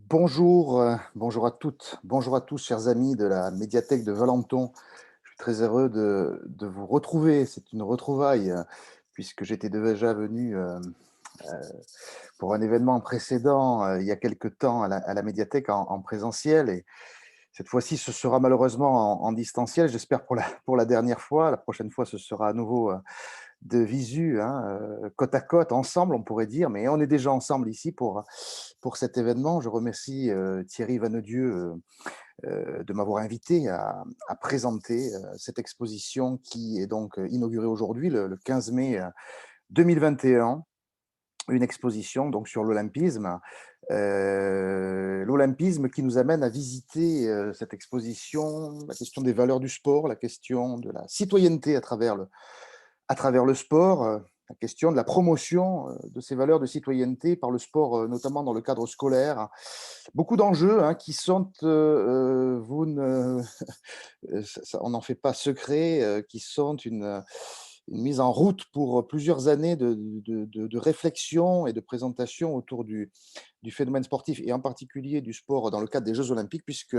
Bonjour, bonjour à toutes, bonjour à tous, chers amis de la médiathèque de Valenton. Je suis très heureux de vous retrouver. C'est une retrouvaille, puisque j'étais déjà venu pour un événement précédent il y a quelque temps à la médiathèque en présentiel. Et cette fois-ci, ce sera malheureusement en distanciel. J'espère pour la dernière fois. La prochaine fois, ce sera à nouveau de visu, hein, côte à côte, ensemble, on pourrait dire, mais on est déjà ensemble ici pour cet événement. Je remercie Thierry Vannedieu de m'avoir invité à présenter cette exposition qui est donc inaugurée aujourd'hui, le 15 mai 2021, une exposition donc sur l'olympisme. L'olympisme qui nous amène à visiter cette exposition, la question des valeurs du sport, la question de la citoyenneté à travers le sport, la question de la promotion de ces valeurs de citoyenneté par le sport, notamment dans le cadre scolaire. Beaucoup d'enjeux hein, qui sont, vous ne, on n'en fait pas secret, qui sont une mise en route pour plusieurs années de réflexion et de présentation autour du phénomène sportif et en particulier du sport dans le cadre des Jeux Olympiques, puisque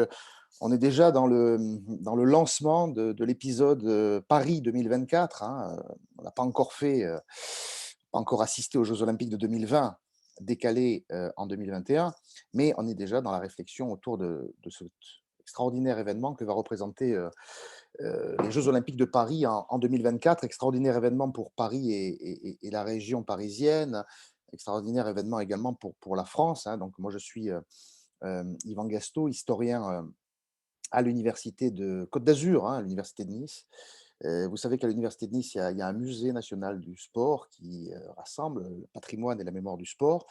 on est déjà dans le lancement de l'épisode Paris 2024. Hein. On n'a pas encore pas encore assisté aux Jeux Olympiques de 2020, décalés en 2021, mais on est déjà dans la réflexion autour de cet extraordinaire événement que va représenter les Jeux Olympiques de Paris en 2024. Extraordinaire événement pour Paris et la région parisienne. Extraordinaire événement également pour la France. Hein. Donc moi, je suis Yvan Gasto, historien à l'université de Côte d'Azur, hein, à l'université de Nice. Vous savez qu'à l'université de Nice, il y a un musée national du sport qui rassemble le patrimoine et la mémoire du sport.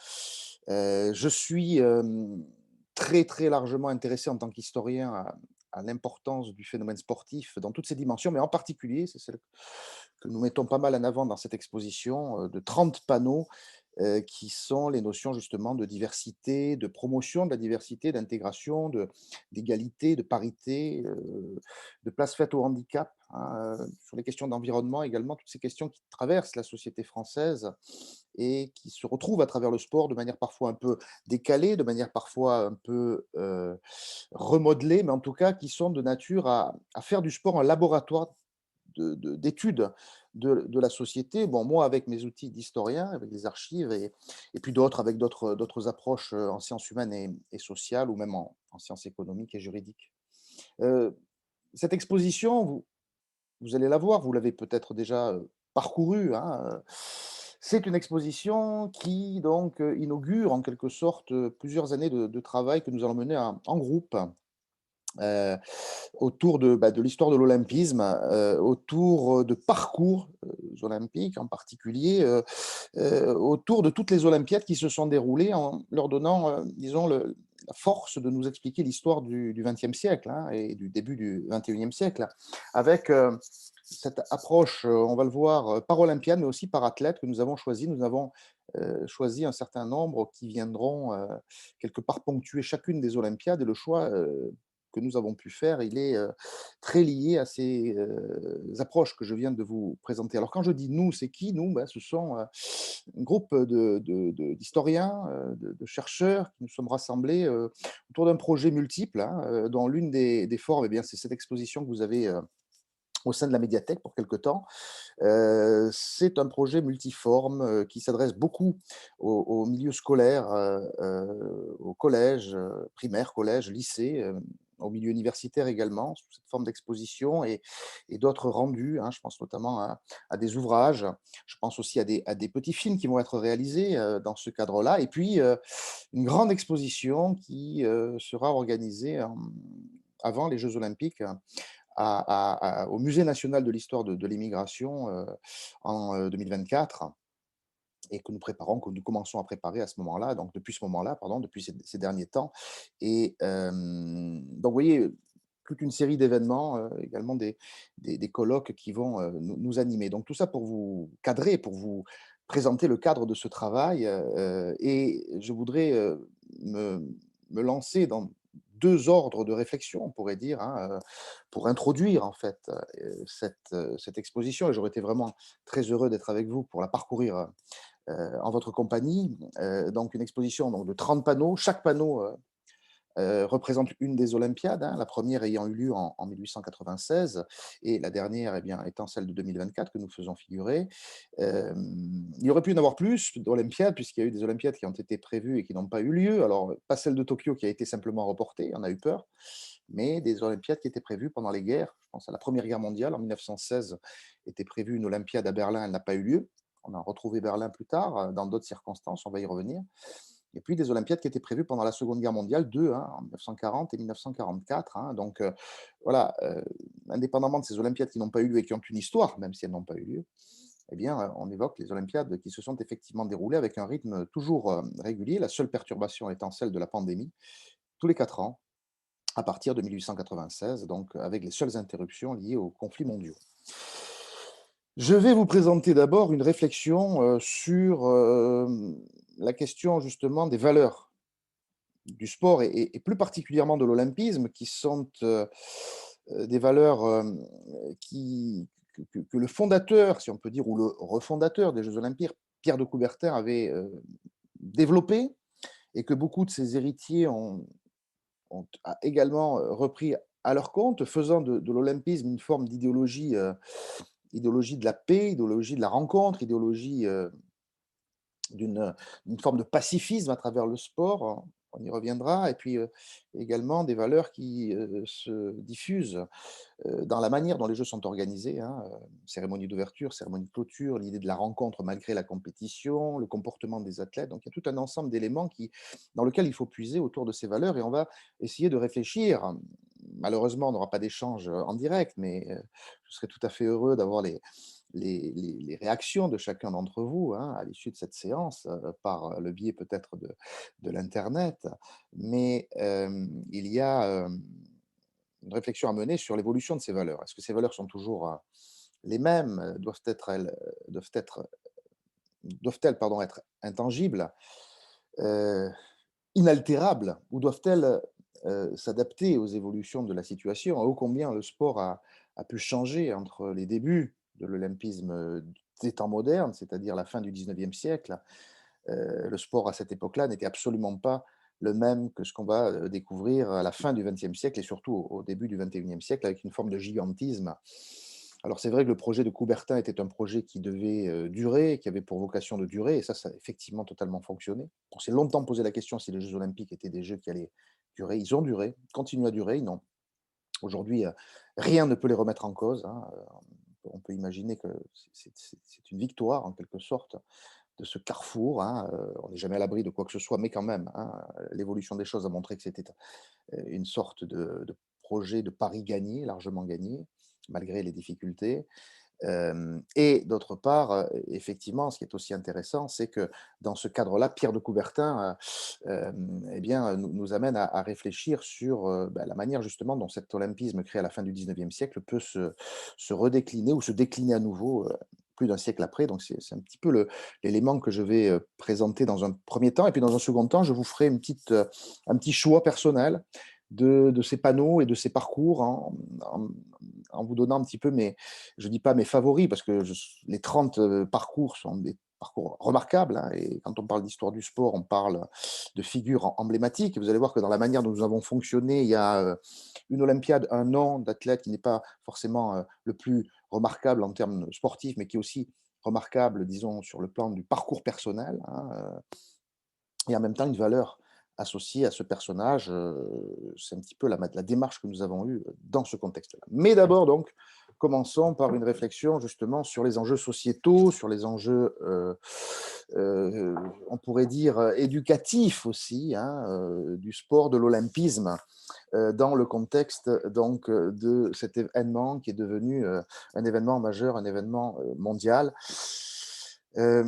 Je suis très, très largement intéressé en tant qu'historien à l'importance du phénomène sportif dans toutes ses dimensions, mais en particulier, c'est celle que nous mettons pas mal en avant dans cette exposition, de 30 panneaux qui sont les notions justement de diversité, de promotion de la diversité, d'intégration, d'égalité, de parité, de place faite au handicap, hein, sur les questions d'environnement également, toutes ces questions qui traversent la société française et qui se retrouvent à travers le sport de manière parfois un peu décalée, de manière parfois un peu remodelée, mais en tout cas qui sont de nature à faire du sport un laboratoire d'études de la société. Bon, moi, avec mes outils d'historien, avec des archives, et puis d'autres avec d'autres approches en sciences humaines et sociales, ou même en sciences économiques et juridiques. Euh, cette exposition, vous allez la voir, vous l'avez peut-être déjà parcourue, hein, c'est une exposition qui donc inaugure en quelque sorte plusieurs années de travail que nous allons mener en groupe. euh, Autour de l'histoire de l'olympisme, autour de parcours olympiques en particulier, autour de toutes les olympiades qui se sont déroulées, en leur donnant, disons, la force de nous expliquer l'histoire du XXe siècle, hein, et du début du XXIe siècle, avec cette approche, on va le voir, par olympiade, mais aussi par athlète que nous avons choisi. Nous avons choisi un certain nombre qui viendront quelque part ponctuer chacune des olympiades, et le choix que nous avons pu faire, il est très lié à ces approches que je viens de vous présenter. Alors quand je dis nous, c'est qui nous? Ben, ce sont un groupe d'historiens, de chercheurs qui nous sommes rassemblés autour d'un projet multiple, hein, dont l'une des formes, eh bien, c'est cette exposition que vous avez au sein de la médiathèque pour quelque temps. C'est un projet multiforme qui s'adresse beaucoup au milieu scolaire, au collège, primaire, collège, lycée, au milieu universitaire également, sous cette forme d'exposition et d'autres rendus, hein. Je pense notamment à des ouvrages, je pense aussi à des petits films qui vont être réalisés dans ce cadre-là. Et puis, une grande exposition qui sera organisée avant les Jeux Olympiques au Musée national de l'histoire de l'immigration en 2024, et que nous préparons, que nous commençons à préparer à ce moment-là, donc depuis ce moment-là, pardon, depuis ces derniers temps. Et donc, vous voyez, toute une série d'événements, également des colloques qui vont nous animer. Donc, tout ça pour vous cadrer, pour vous présenter le cadre de ce travail. Et je voudrais me, me lancer dans deux ordres de réflexion, on pourrait dire, hein, pour introduire en fait cette exposition. Et j'aurais été vraiment très heureux d'être avec vous pour la parcourir en votre compagnie. Donc une exposition donc, de 30 panneaux. Chaque panneau représente une des Olympiades, hein, la première ayant eu lieu en 1896 et la dernière, eh bien, étant celle de 2024 que nous faisons figurer. Il y aurait pu y en avoir plus d'Olympiades, puisqu'il y a eu des Olympiades qui ont été prévues et qui n'ont pas eu lieu. Alors, pas celle de Tokyo qui a été simplement reportée, on a eu peur, mais des Olympiades qui étaient prévues pendant les guerres. Je pense à la Première Guerre mondiale, en 1916, était prévue une Olympiade à Berlin, elle n'a pas eu lieu. On a retrouvé Berlin plus tard, dans d'autres circonstances, on va y revenir. Et puis des Olympiades qui étaient prévues pendant la Seconde Guerre mondiale, deux, hein, en 1940 et 1944. Hein. Donc voilà, indépendamment de ces Olympiades qui n'ont pas eu lieu et qui ont une histoire, même si elles n'ont pas eu lieu, eh bien, on évoque les Olympiades qui se sont effectivement déroulées avec un rythme toujours régulier, la seule perturbation étant celle de la pandémie, tous les 4 ans, à partir de 1896, donc avec les seules interruptions liées aux conflits mondiaux. Je vais vous présenter d'abord une réflexion sur la question justement des valeurs du sport et plus particulièrement de l'olympisme, qui sont des valeurs que le fondateur, si on peut dire, ou le refondateur des Jeux olympiques, Pierre de Coubertin, avait développé et que beaucoup de ses héritiers ont également repris à leur compte, faisant de l'olympisme une forme d'idéologie, idéologie de la paix, idéologie de la rencontre, idéologie d'une forme de pacifisme à travers le sport, on y reviendra, et puis également des valeurs qui se diffusent dans la manière dont les jeux sont organisés, hein, cérémonie d'ouverture, cérémonie de clôture, l'idée de la rencontre malgré la compétition, le comportement des athlètes. Donc il y a tout un ensemble d'éléments dans lequel il faut puiser autour de ces valeurs et on va essayer de réfléchir. Malheureusement, on n'aura pas d'échange en direct, mais je serais tout à fait heureux d'avoir les réactions de chacun d'entre vous, hein, à l'issue de cette séance, par le biais peut-être de l'Internet. Mais il y a une réflexion à mener sur l'évolution de ces valeurs. Est-ce que ces valeurs sont toujours les mêmes? Doivent-elles pardon, être intangibles, euh, inaltérables, ou doivent-elles s'adapter aux évolutions de la situation? Ô combien le sport a pu changer entre les débuts de l'olympisme des temps modernes, c'est-à-dire la fin du 19e siècle. Le sport à cette époque-là n'était absolument pas le même que ce qu'on va découvrir à la fin du XXe siècle et surtout au début du XXIe siècle avec une forme de gigantisme. Alors c'est vrai que le projet de Coubertin était un projet qui devait durer, qui avait pour vocation de durer, et ça a effectivement totalement fonctionné. On s'est longtemps posé la question si les Jeux olympiques étaient des Jeux qui allaient durer. Ils ont duré, continuent à durer, non. Aujourd'hui, rien ne peut les remettre en cause, hein. On peut imaginer que c'est une victoire en quelque sorte de ce carrefour, hein, on n'est jamais à l'abri de quoi que ce soit, mais quand même, hein, l'évolution des choses a montré que c'était une sorte de projet de pari gagné, largement gagné, malgré les difficultés. Et d'autre part, effectivement, ce qui est aussi intéressant, c'est que dans ce cadre-là, Pierre de Coubertin, eh bien, nous amène à réfléchir sur bah, la manière justement dont cet olympisme créé à la fin du 19e siècle peut se redécliner ou se décliner à nouveau plus d'un siècle après. Donc c'est un petit peu l'élément que je vais présenter dans un premier temps. Et puis dans un second temps, je vous ferai un petit choix personnel de ces panneaux et de ces parcours en vous donnant un petit peu je ne dis pas mes favoris, parce que les 30 parcours sont des parcours remarquables, hein, et quand on parle d'histoire du sport, on parle de figures emblématiques. Et vous allez voir que dans la manière dont nous avons fonctionné, il y a une Olympiade, un nom d'athlète qui n'est pas forcément le plus remarquable en termes sportifs, mais qui est aussi remarquable, disons, sur le plan du parcours personnel, hein, et en même temps une valeur associée à ce personnage. C'est un petit peu la démarche que nous avons eue dans ce contexte-là. Mais d'abord, donc, commençons par une réflexion justement sur les enjeux sociétaux, sur les enjeux, on pourrait dire, éducatifs aussi, hein, du sport, de l'olympisme, dans le contexte donc de cet événement qui est devenu un événement majeur, un événement mondial. Euh,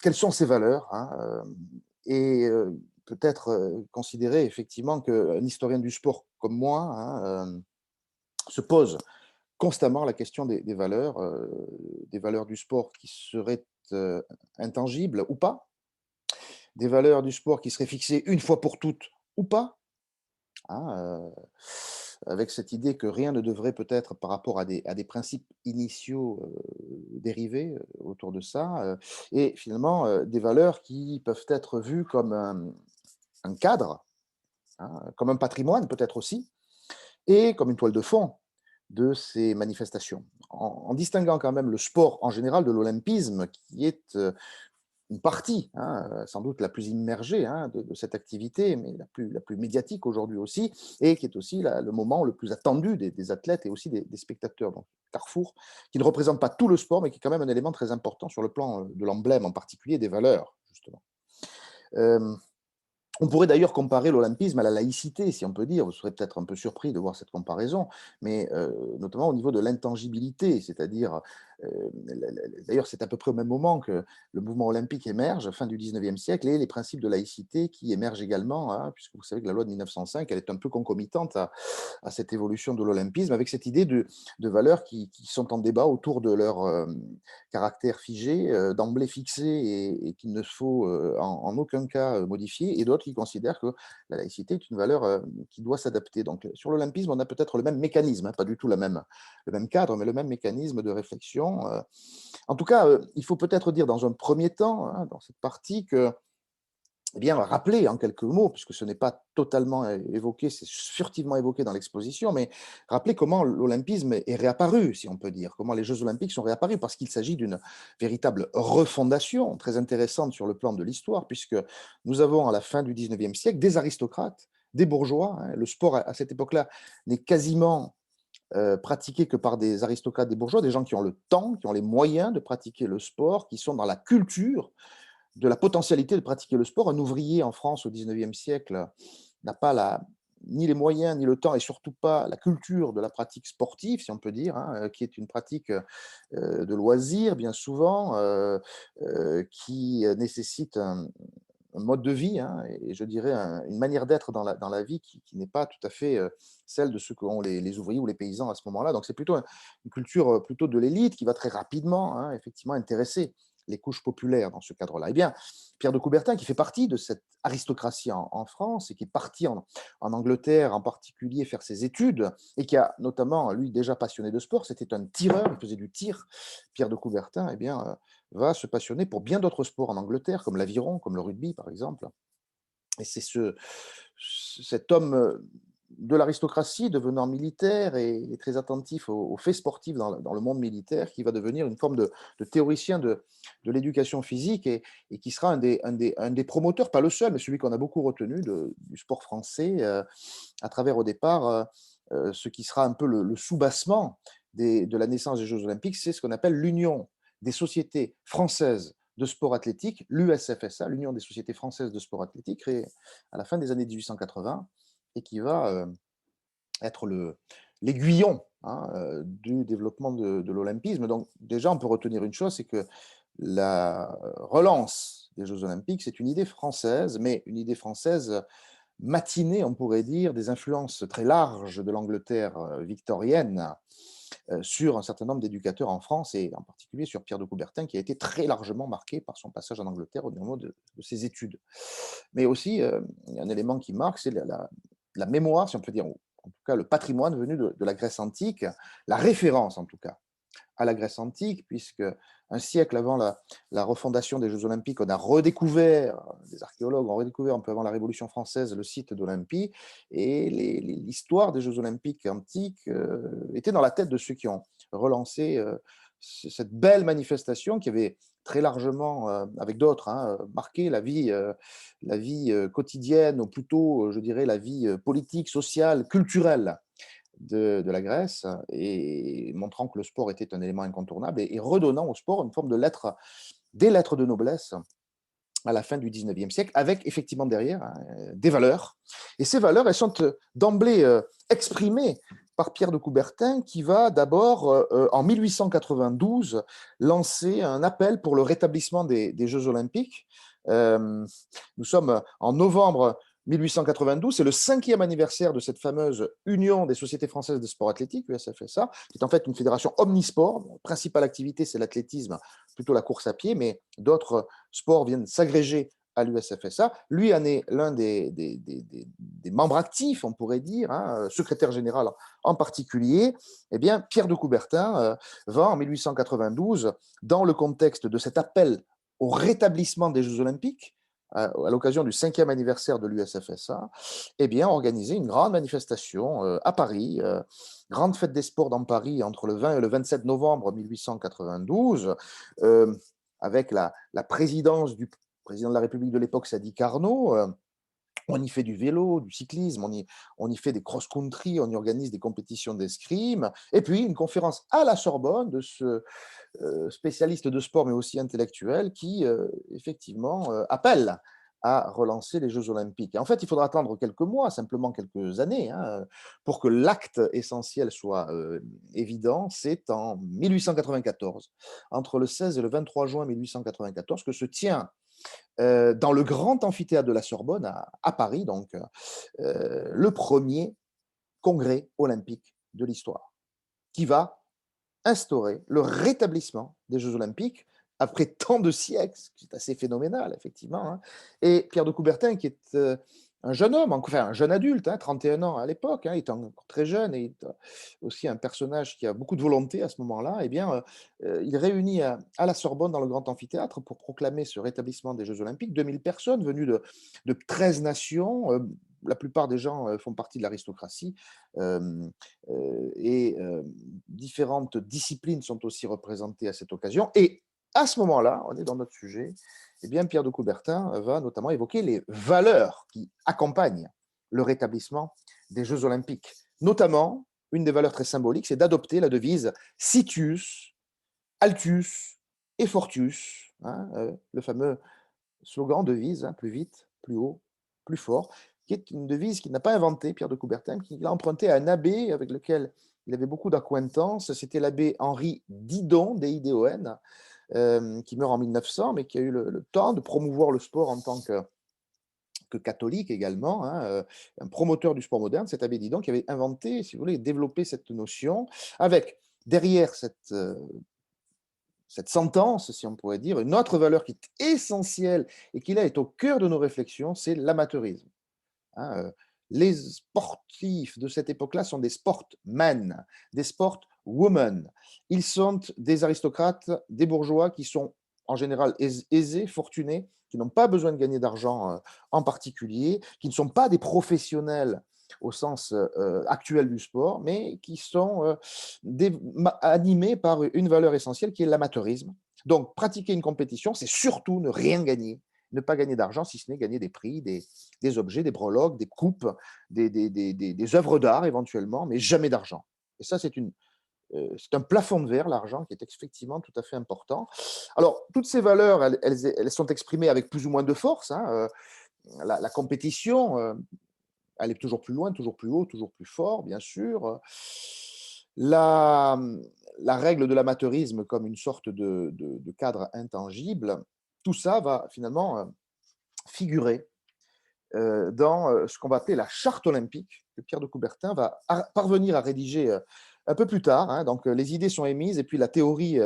Quelles sont ces valeurs, hein, et peut-être considérer effectivement qu'un historien du sport comme moi, hein, se pose constamment la question des valeurs du sport qui seraient intangibles ou pas, des valeurs du sport qui seraient fixées une fois pour toutes ou pas, hein, avec cette idée que rien ne devrait peut-être par rapport à des principes initiaux dériver autour de ça, et finalement des valeurs qui peuvent être vues comme un cadre hein, comme un patrimoine peut-être aussi, et comme une toile de fond de ces manifestations, en distinguant quand même le sport en général de l'olympisme, qui est une partie, hein, sans doute la plus immergée, hein, de cette activité, mais la plus médiatique aujourd'hui aussi, et qui est aussi le moment le plus attendu des athlètes et aussi des spectateurs. Donc, Carrefour, qui ne représente pas tout le sport, mais qui est quand même un élément très important sur le plan de l'emblème, en particulier des valeurs, justement. Euh, on pourrait d'ailleurs comparer l'olympisme à la laïcité, si on peut dire. Vous serez peut-être un peu surpris de voir cette comparaison, mais notamment au niveau de l'intangibilité, c'est-à-dire, d'ailleurs, c'est à peu près au même moment que le mouvement olympique émerge, fin du 19e siècle, et les principes de laïcité qui émergent également, hein, puisque vous savez que la loi de 1905, elle est un peu concomitante à cette évolution de l'olympisme, avec cette idée de valeurs qui sont en débat autour de leur caractère figé, d'emblée fixé et qu'il ne faut en aucun cas modifier, et d'autres qui considèrent que la laïcité est une valeur qui doit s'adapter. Donc sur l'olympisme, on a peut-être le même mécanisme, hein, pas du tout le même cadre, mais le même mécanisme de réflexion. En tout cas, il faut peut-être dire dans un premier temps, hein, dans cette partie, que eh bien, rappeler en quelques mots, puisque ce n'est pas totalement évoqué, c'est furtivement évoqué dans l'exposition, mais rappeler comment l'olympisme est réapparu, si on peut dire, comment les Jeux olympiques sont réapparus, parce qu'il s'agit d'une véritable refondation très intéressante sur le plan de l'histoire, puisque nous avons à la fin du 19e siècle des aristocrates, des bourgeois, hein. Le sport à cette époque-là n'est quasiment pratiqué que par des aristocrates, des bourgeois, des gens qui ont le temps, qui ont les moyens de pratiquer le sport, qui sont dans la culture de la potentialité de pratiquer le sport. Un ouvrier en France au 19e siècle n'a pas ni les moyens, ni le temps, et surtout pas la culture de la pratique sportive, si on peut dire, hein, qui est une pratique de loisir, bien souvent, qui nécessite un mode de vie, hein, et je dirais une manière d'être dans la vie qui n'est pas tout à fait celle de ceux qu'ont les ouvriers ou les paysans à ce moment-là. Donc c'est plutôt une culture plutôt de l'élite qui va très rapidement, hein, effectivement, intéresser les couches populaires dans ce cadre-là. Eh bien, Pierre de Coubertin, qui fait partie de cette aristocratie en France et qui est parti en Angleterre en particulier faire ses études, et qui a notamment, lui, déjà passionné de sport, c'était un tireur, il faisait du tir. Pierre de Coubertin, eh bien, va se passionner pour bien d'autres sports en Angleterre, comme l'aviron, comme le rugby, par exemple. Et c'est cet homme de l'aristocratie, devenant militaire et très attentif aux faits sportifs dans le monde militaire, qui va devenir une forme de théoricien de l'éducation physique, et qui sera un des promoteurs, pas le seul, mais celui qu'on a beaucoup retenu du sport français, à travers au départ ce qui sera un peu le soubassement de la naissance des Jeux olympiques, c'est ce qu'on appelle l'Union des sociétés françaises de sport athlétique, l'USFSA, l'Union des sociétés françaises de sport athlétique, créée à la fin des années 1880, et qui va être l'aiguillon, hein, du développement de l'olympisme. Donc déjà, on peut retenir une chose, c'est que la relance des Jeux olympiques, c'est une idée française, mais une idée française matinée, on pourrait dire, des influences très larges de l'Angleterre victorienne sur un certain nombre d'éducateurs en France, et en particulier sur Pierre de Coubertin, qui a été très largement marqué par son passage en Angleterre au niveau de ses études. Mais aussi, il y a un élément qui marque, c'est la mémoire, si on peut dire, ou en tout cas le patrimoine venu de la Grèce antique, la référence en tout cas à la Grèce antique, puisque un siècle avant la refondation des Jeux olympiques, on a redécouvert, des archéologues ont redécouvert un peu avant la Révolution française le site d'Olympie, et l'histoire des Jeux olympiques antiques était dans la tête de ceux qui ont relancé cette belle manifestation qui avait très largement, avec d'autres, hein, marqué la vie quotidienne, ou plutôt, je dirais, la vie politique, sociale, culturelle de la Grèce, et montrant que le sport était un élément incontournable, et redonnant au sport une forme de lettre, des lettres de noblesse à la fin du 19e siècle, avec effectivement derrière des valeurs. Et ces valeurs, elles sont d'emblée exprimées par Pierre de Coubertin, qui va d'abord, en 1892, lancer un appel pour le rétablissement des Jeux olympiques. Nous sommes en novembre 1892, c'est le 5e anniversaire de cette fameuse Union des sociétés françaises de sport athlétique, USFSA, qui est en fait une fédération omnisport. La principale activité, c'est l'athlétisme, plutôt la course à pied, mais d'autres sports viennent s'agréger à l'USFSA. Lui en est l'un des membres actifs, on pourrait dire, hein, secrétaire général en particulier. Eh bien, Pierre de Coubertin va en 1892, dans le contexte de cet appel au rétablissement des Jeux olympiques, à l'occasion du 5e anniversaire de l'USFSA, eh bien, organisé une grande manifestation à Paris, grande fête des sports dans Paris entre le 20 et le 27 novembre 1892, euh, avec la présidence du président de la République de l'époque, Sadi Carnot. On y fait du vélo, du cyclisme, on y fait des cross-country, on y organise des compétitions d'escrime, et puis une conférence à la Sorbonne de ce spécialiste de sport, mais aussi intellectuel, qui effectivement appelle à relancer les Jeux Olympiques. Et en fait, il faudra attendre quelques mois, simplement quelques années, hein, pour que l'acte essentiel soit évident. C'est en 1894, entre le 16 et le 23 juin 1894, que se tient dans le grand amphithéâtre de la Sorbonne à Paris, donc le premier congrès olympique de l'histoire, qui va instaurer le rétablissement des Jeux olympiques après tant de siècles, c'est assez phénoménal, effectivement. Hein. Et Pierre de Coubertin, qui est un jeune homme, enfin un jeune adulte, hein, 31 ans à l'époque, hein, il est encore très jeune et aussi un personnage qui a beaucoup de volonté à ce moment-là, eh bien, il réunit à la Sorbonne, dans le grand amphithéâtre, pour proclamer ce rétablissement des Jeux olympiques, 2000 personnes venues de 13 nations. La plupart des gens font partie de l'aristocratie. Euh, et différentes disciplines sont aussi représentées à cette occasion. Et à ce moment-là, on est dans notre sujet, eh bien, Pierre de Coubertin va notamment évoquer les valeurs qui accompagnent le rétablissement des Jeux olympiques. Notamment, une des valeurs très symboliques, c'est d'adopter la devise Citius, Altus et Fortius, hein, le fameux slogan, devise, hein, plus vite, plus haut, plus fort, qui est une devise qu'il n'a pas inventée, Pierre de Coubertin, qu'il a empruntée à un abbé avec lequel il avait beaucoup d'acquaintances. C'était l'abbé Henri Didon, D-I-D-O-N, qui meurt en 1900, mais qui a eu le temps de promouvoir le sport en tant que catholique également, hein, un promoteur du sport moderne, cet abbé Didon, qui avait inventé, si vous voulez, développé cette notion, avec derrière cette sentence, si on pourrait dire, une autre valeur qui est essentielle et qui là est au cœur de nos réflexions, c'est l'amateurisme. Hein, les sportifs de cette époque-là sont des sportmen, des sportwomen. Ils sont des aristocrates, des bourgeois qui sont en général aisés, fortunés, qui n'ont pas besoin de gagner d'argent en particulier, qui ne sont pas des professionnels au sens actuel du sport, mais qui sont animés par une valeur essentielle qui est l'amateurisme. Donc, pratiquer une compétition, c'est surtout ne rien gagner, ne pas gagner d'argent, si ce n'est gagner des prix, des objets, des breloques, des coupes, des œuvres d'art éventuellement, mais jamais d'argent. Et ça, c'est un plafond de verre, l'argent, qui est effectivement tout à fait important. Alors, toutes ces valeurs, elles sont exprimées avec plus ou moins de force. Hein. La compétition, elle est toujours plus loin, toujours plus haut, toujours plus fort, bien sûr. La, la règle de l'amateurisme comme une sorte de cadre intangible, tout ça va finalement figurer dans ce qu'on va appeler la charte olympique, que Pierre de Coubertin va parvenir à rédiger un peu plus tard. Hein. Donc, les idées sont émises et puis la théorie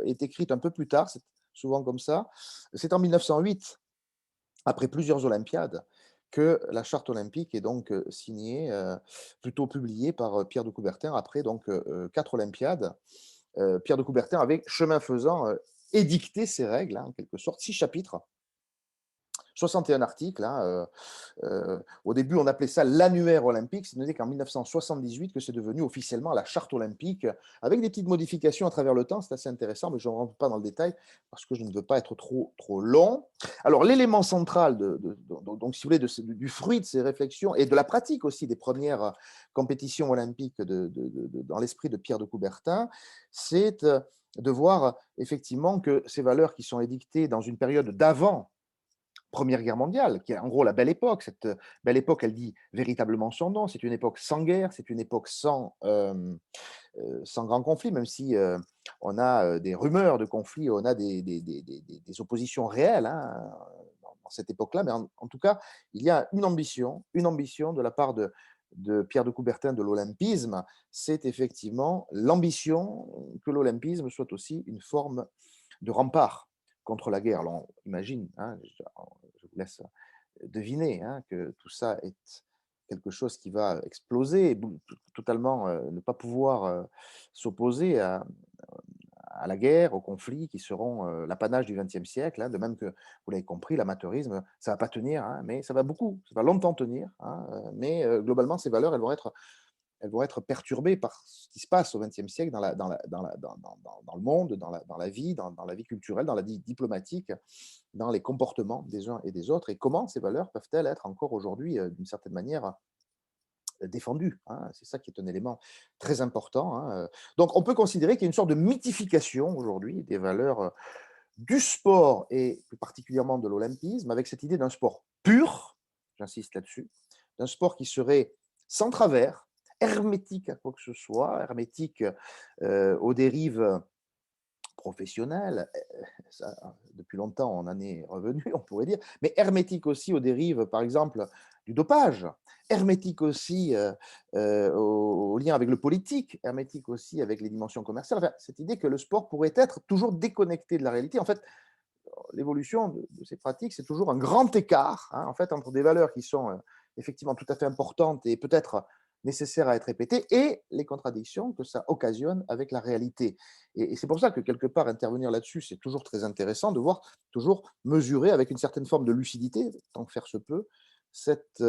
est écrite un peu plus tard. C'est souvent comme ça. C'est en 1908, après plusieurs Olympiades, que la charte olympique est donc signée, plutôt publiée par Pierre de Coubertin, après donc 4 Olympiades. Pierre de Coubertin avait, chemin faisant, édicté ces règles, hein, en quelque sorte, 6 chapitres, 61 articles. Hein, au début, on appelait ça l'annuaire olympique. C'est qu'en 1978 que c'est devenu officiellement la charte olympique, avec des petites modifications à travers le temps. C'est assez intéressant, mais je ne rentre pas dans le détail parce que je ne veux pas être trop long. Alors, l'élément central, donc, si vous voulez, du fruit de ces réflexions et de la pratique aussi des premières compétitions olympiques dans l'esprit de Pierre de Coubertin, c'est de voir effectivement que ces valeurs qui sont édictées dans une période d'avant Première Guerre mondiale, qui est en gros la belle époque. Cette belle époque, elle dit véritablement son nom. C'est une époque sans guerre, c'est une époque sans grand conflit, même si on a des rumeurs de conflits, on a des oppositions réelles, hein, dans cette époque-là. Mais en tout cas, il y a une ambition de la part de Pierre de Coubertin de l'olympisme. C'est effectivement l'ambition que l'olympisme soit aussi une forme de rempart contre la guerre. Alors, on imagine, hein, je vous laisse deviner hein, que tout ça est quelque chose qui va exploser, totalement ne pas pouvoir s'opposer à la guerre, aux conflits qui seront l'apanage du XXe siècle, hein, de même que, vous l'avez compris, l'amateurisme, ça ne va pas tenir, hein, mais ça va longtemps tenir, hein, mais globalement, ces valeurs, elles vont être perturbées par ce qui se passe au XXe siècle dans le monde, dans la vie, dans la vie culturelle, dans la vie diplomatique, dans les comportements des uns et des autres, et comment ces valeurs peuvent-elles être encore aujourd'hui, d'une certaine manière, défendues, hein. C'est ça qui est un élément très important, hein. Donc on peut considérer qu'il y a une sorte de mythification aujourd'hui des valeurs du sport et plus particulièrement de l'olympisme, avec cette idée d'un sport pur, j'insiste là-dessus, d'un sport qui serait sans travers, hermétique à quoi que ce soit, hermétique aux dérives professionnelles. Ça, depuis longtemps, on en est revenu, on pourrait dire, mais hermétique aussi aux dérives, par exemple, du dopage, hermétique aussi au lien avec le politique, hermétique aussi avec les dimensions commerciales. Enfin, cette idée que le sport pourrait être toujours déconnecté de la réalité. En fait, l'évolution de ces pratiques, c'est toujours un grand écart, hein, en fait, entre des valeurs qui sont effectivement tout à fait importantes et peut-être nécessaires à être répétées, et les contradictions que ça occasionne avec la réalité. Et c'est pour ça que quelque part, intervenir là-dessus, c'est toujours très intéressant de voir, toujours mesurer avec une certaine forme de lucidité, tant que faire se peut, cette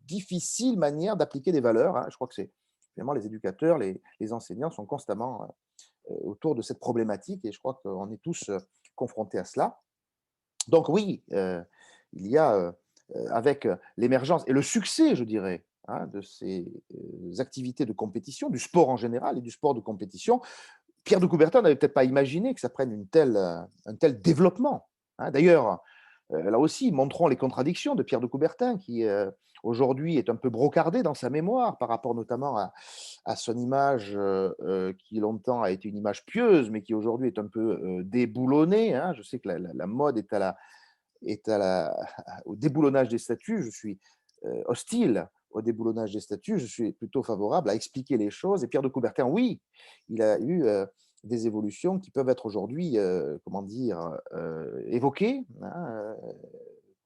difficile manière d'appliquer des valeurs, hein. Je crois que c'est finalement les éducateurs, les enseignants sont constamment autour de cette problématique, et je crois qu'on est tous confrontés à cela. Donc oui, il y a, avec l'émergence et le succès, je dirais, hein, de ces activités de compétition, du sport en général et du sport de compétition, Pierre de Coubertin n'avait peut-être pas imaginé que ça prenne un tel développement, hein. D'ailleurs, là aussi, montrons les contradictions de Pierre de Coubertin qui, aujourd'hui est un peu brocardé dans sa mémoire par rapport notamment à son image, qui longtemps a été une image pieuse, mais qui aujourd'hui est un peu, déboulonnée, hein. Je sais que la mode au déboulonnage des statuts. Je suis hostile au déboulonnage des statuts. Je suis plutôt favorable à expliquer les choses. Et Pierre de Coubertin, oui, il a eu des évolutions qui peuvent être aujourd'hui, comment dire, évoquées, hein,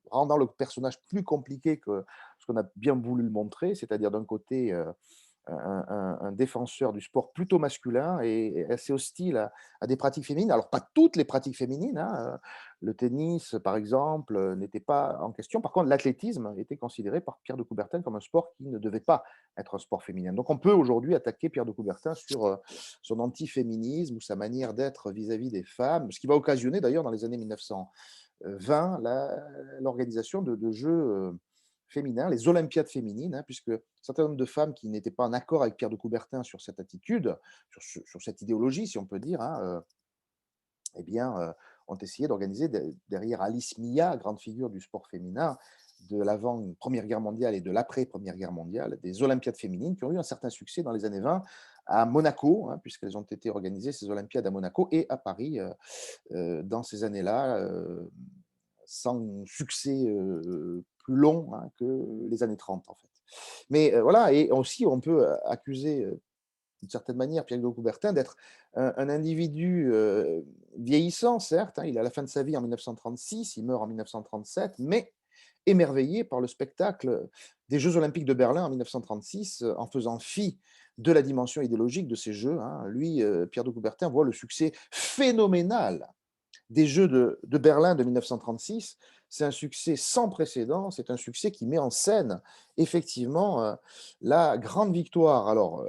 rendant le personnage plus compliqué que ce qu'on a bien voulu le montrer, c'est-à-dire d'un côté un défenseur du sport plutôt masculin et assez hostile à des pratiques féminines. Alors, pas toutes les pratiques féminines, hein, le tennis, par exemple, n'était pas en question. Par contre, l'athlétisme était considéré par Pierre de Coubertin comme un sport qui ne devait pas être un sport féminin. Donc, on peut aujourd'hui attaquer Pierre de Coubertin sur son antiféminisme ou sa manière d'être vis-à-vis des femmes, ce qui va occasionner d'ailleurs dans les années 1920 l'organisation de jeux féminins, les Olympiades féminines, hein, puisque un certain nombre de femmes qui n'étaient pas en accord avec Pierre de Coubertin sur cette attitude, sur cette idéologie, si on peut dire, hein, eh bien, ont essayé d'organiser derrière Alice Mia, grande figure du sport féminin de l'avant-première guerre mondiale et de l'après-première guerre mondiale, des Olympiades féminines qui ont eu un certain succès dans les années 20 à Monaco, hein, puisqu'elles ont été organisées, ces Olympiades à Monaco et à Paris dans ces années-là, sans succès plus long, hein, que les années 30 en fait. Mais voilà, et aussi on peut accuser d'une certaine manière Pierre de Coubertin d'être un individu vieillissant, certes, hein, il est à la fin de sa vie en 1936, il meurt en 1937, mais émerveillé par le spectacle des Jeux olympiques de Berlin en 1936, en faisant fi de la dimension idéologique de ces Jeux, hein. Lui, Pierre de Coubertin voit le succès phénoménal des Jeux de Berlin de 1936. C'est un succès sans précédent, c'est un succès qui met en scène effectivement la grande victoire. Alors,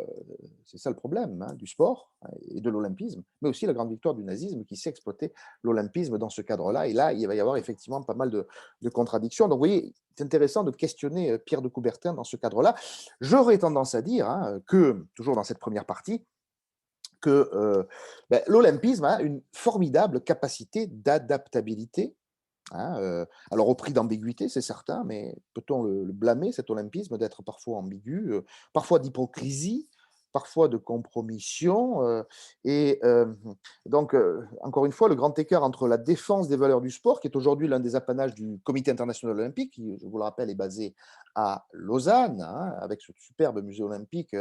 c'est ça le problème, hein, du sport, hein, et de l'olympisme, mais aussi la grande victoire du nazisme qui sait exploiter l'olympisme dans ce cadre-là. Et là, il va y avoir effectivement pas mal de contradictions. Donc, vous voyez, c'est intéressant de questionner Pierre de Coubertin dans ce cadre-là. J'aurais tendance à dire, hein, que, toujours dans cette première partie, que l'olympisme a une formidable capacité d'adaptabilité, hein, alors au prix d'ambiguïté, c'est certain, mais peut-on le blâmer, cet olympisme, d'être parfois ambigu, parfois d'hypocrisie, parfois de compromission, et donc encore une fois, le grand écart entre la défense des valeurs du sport, qui est aujourd'hui l'un des apanages du Comité international olympique, qui, je vous le rappelle, est basé à Lausanne, hein, avec ce superbe musée olympique.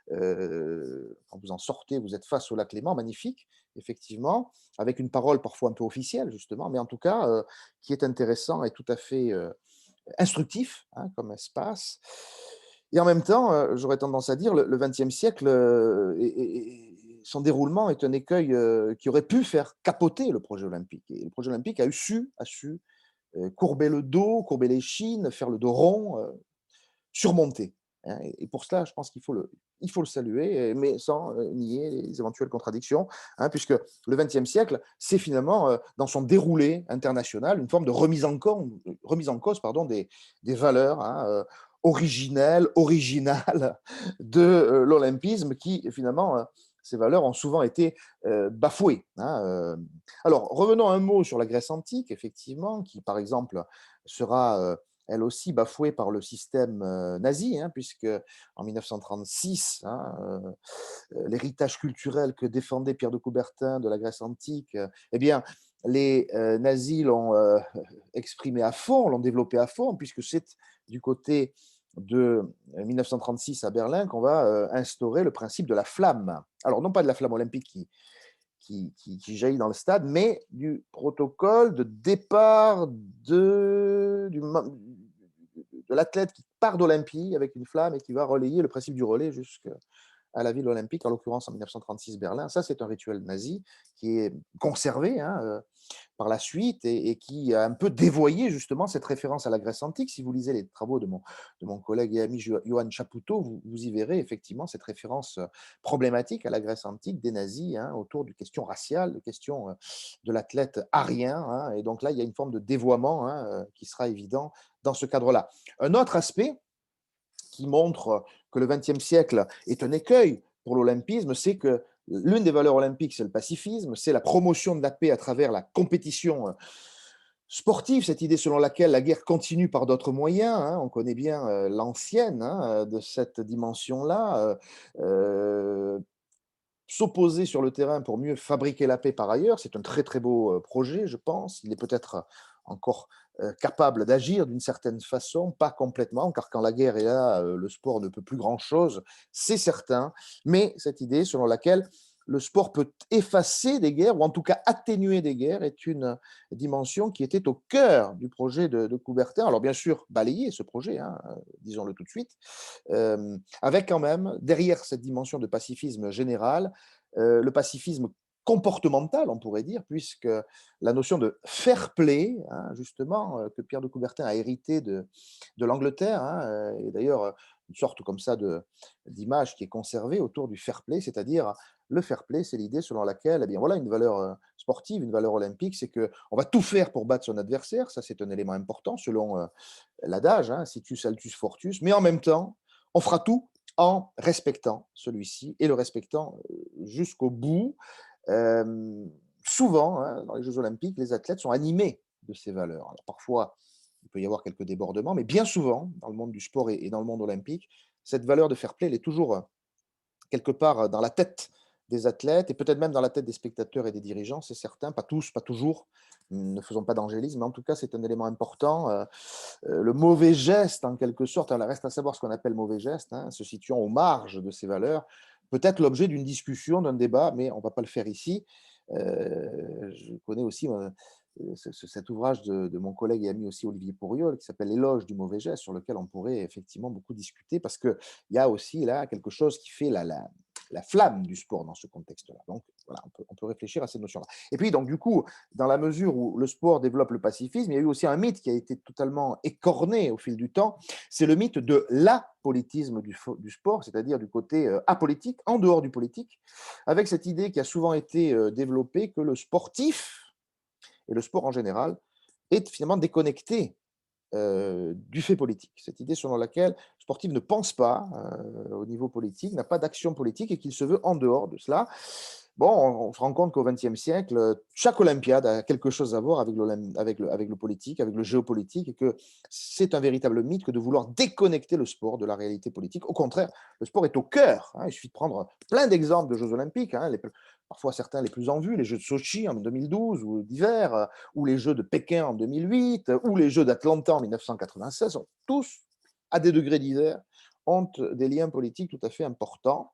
Quand vous en sortez, vous êtes face au lac Léman, magnifique, effectivement, avec une parole parfois un peu officielle, justement, mais en tout cas, qui est intéressant et tout à fait instructif, hein, comme espace. Et en même temps, j'aurais tendance à dire, le XXe siècle son déroulement est un écueil qui aurait pu faire capoter le projet olympique. Et le projet olympique a su courber le dos, courber les chines, faire le dos rond, surmonter, hein. Et pour cela, je pense qu'il faut le saluer, mais sans nier les éventuelles contradictions, hein, puisque le XXe siècle, c'est finalement, dans son déroulé international, une forme de remise en cause pardon, des valeurs, hein, originelles, originales de l'olympisme qui, finalement, ces valeurs ont souvent été bafouées, hein. Alors, revenons un mot sur la Grèce antique, effectivement, qui, par exemple, sera elle aussi bafouée par le système nazi, hein, puisque en 1936, hein, l'héritage culturel que défendait Pierre de Coubertin de la Grèce antique, eh bien, les nazis l'ont exprimé à fond, l'ont développé à fond, puisque c'est du côté de 1936 à Berlin qu'on va instaurer le principe de la flamme. Alors, non pas de la flamme olympique qui jaillit dans le stade, mais du protocole de départ de l'athlète qui part d'Olympie avec une flamme et qui va relayer le principe du relais jusqu'à la ville olympique, en l'occurrence en 1936 Berlin. Ça, c'est un rituel nazi qui est conservé, hein, par la suite et qui a un peu dévoyé justement cette référence à la Grèce antique. Si vous lisez les travaux de mon collègue et ami Johan Chapoutot, vous y verrez effectivement cette référence problématique à la Grèce antique des nazis, hein, autour de questions raciales, de questions de l'athlète arien, hein. Et donc là, il y a une forme de dévoiement, hein, qui sera évident dans ce cadre-là. Un autre aspect qui montre que le XXe siècle est un écueil pour l'olympisme, c'est que l'une des valeurs olympiques, c'est le pacifisme, c'est la promotion de la paix à travers la compétition sportive, cette idée selon laquelle la guerre continue par d'autres moyens, hein. On connaît bien l'ancienne, hein, de cette dimension-là. S'opposer sur le terrain pour mieux fabriquer la paix par ailleurs, c'est un très très beau projet, je pense. Il est peut-être encore capable d'agir d'une certaine façon, pas complètement, car quand la guerre est là, le sport ne peut plus grand-chose, c'est certain. Mais cette idée selon laquelle le sport peut effacer des guerres, ou en tout cas atténuer des guerres, est une dimension qui était au cœur du projet de Coubertin. Alors bien sûr, balayer ce projet, hein, disons-le tout de suite, avec quand même, derrière cette dimension de pacifisme général, le pacifisme comportemental, on pourrait dire, puisque la notion de fair play, hein, justement, que Pierre de Coubertin a hérité de l'Angleterre, hein, et d'ailleurs, une sorte comme ça d'image qui est conservée autour du fair play, c'est-à-dire le fair play, c'est l'idée selon laquelle, eh bien voilà, une valeur sportive, une valeur olympique, c'est qu'on va tout faire pour battre son adversaire, ça c'est un élément important selon l'adage, hein, situs altus fortus, mais en même temps, on fera tout en respectant celui-ci et le respectant jusqu'au bout. Euh, Souvent, hein, dans les Jeux Olympiques, les athlètes sont animés de ces valeurs. Alors parfois, il peut y avoir quelques débordements, mais bien souvent, dans le monde du sport et dans le monde olympique, cette valeur de fair play, elle est toujours quelque part dans la tête des athlètes et peut-être même dans la tête des spectateurs et des dirigeants, c'est certain, pas tous, pas toujours, ne faisons pas d'angélisme, mais en tout cas, c'est un élément important. Le mauvais geste, en quelque sorte, alors reste à savoir ce qu'on appelle mauvais geste, hein, se situant aux marges de ces valeurs, peut être l'objet d'une discussion, d'un débat, mais on ne va pas le faire ici. Je connais aussi cet ouvrage de mon collègue et ami aussi Olivier Pourriol, qui s'appelle L'éloge du mauvais geste, sur lequel on pourrait effectivement beaucoup discuter, parce qu'il y a aussi là quelque chose qui fait la flamme du sport dans ce contexte-là. Donc voilà, on peut réfléchir à cette notion-là. Et puis donc du coup, dans la mesure où le sport développe le pacifisme, il y a eu aussi un mythe qui a été totalement écorné au fil du temps, c'est le mythe de l'apolitisme du sport, c'est-à-dire du côté apolitique, en dehors du politique, avec cette idée qui a souvent été développée que le sportif, et le sport en général, est finalement déconnecté du fait politique. Cette idée selon laquelle le sportif ne pense pas au niveau politique, n'a pas d'action politique et qu'il se veut en dehors de cela. Bon, on se rend compte qu'au XXe siècle, chaque Olympiade a quelque chose à voir avec le politique, avec le géopolitique, et que c'est un véritable mythe que de vouloir déconnecter le sport de la réalité politique. Au contraire, le sport est au cœur, hein. Il suffit de prendre plein d'exemples de Jeux olympiques, hein, parfois certains les plus en vue, les Jeux de Sochi en 2012 ou d'hiver, ou les Jeux de Pékin en 2008, ou les Jeux d'Atlanta en 1996, tous, à des degrés divers, ont des liens politiques tout à fait importants.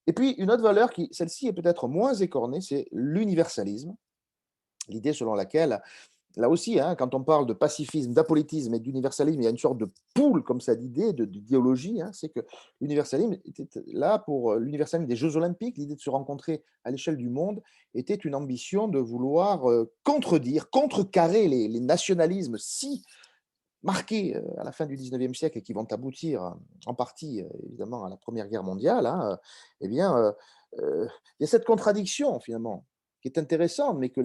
Et puis, une autre valeur celle-ci est peut-être moins écornée, c'est l'universalisme, l'idée selon laquelle là aussi, hein, quand on parle de pacifisme, d'apolitisme et d'universalisme, il y a une sorte de pool comme ça d'idées, d'idéologie, hein, c'est que l'universalisme était là pour l'universalisme des Jeux Olympiques, l'idée de se rencontrer à l'échelle du monde, était une ambition de vouloir contredire, contrecarrer les nationalismes si marqués à la fin du 19e siècle et qui vont aboutir en partie, évidemment, à la Première Guerre mondiale, hein, eh bien, il y a cette contradiction finalement qui est intéressante, mais que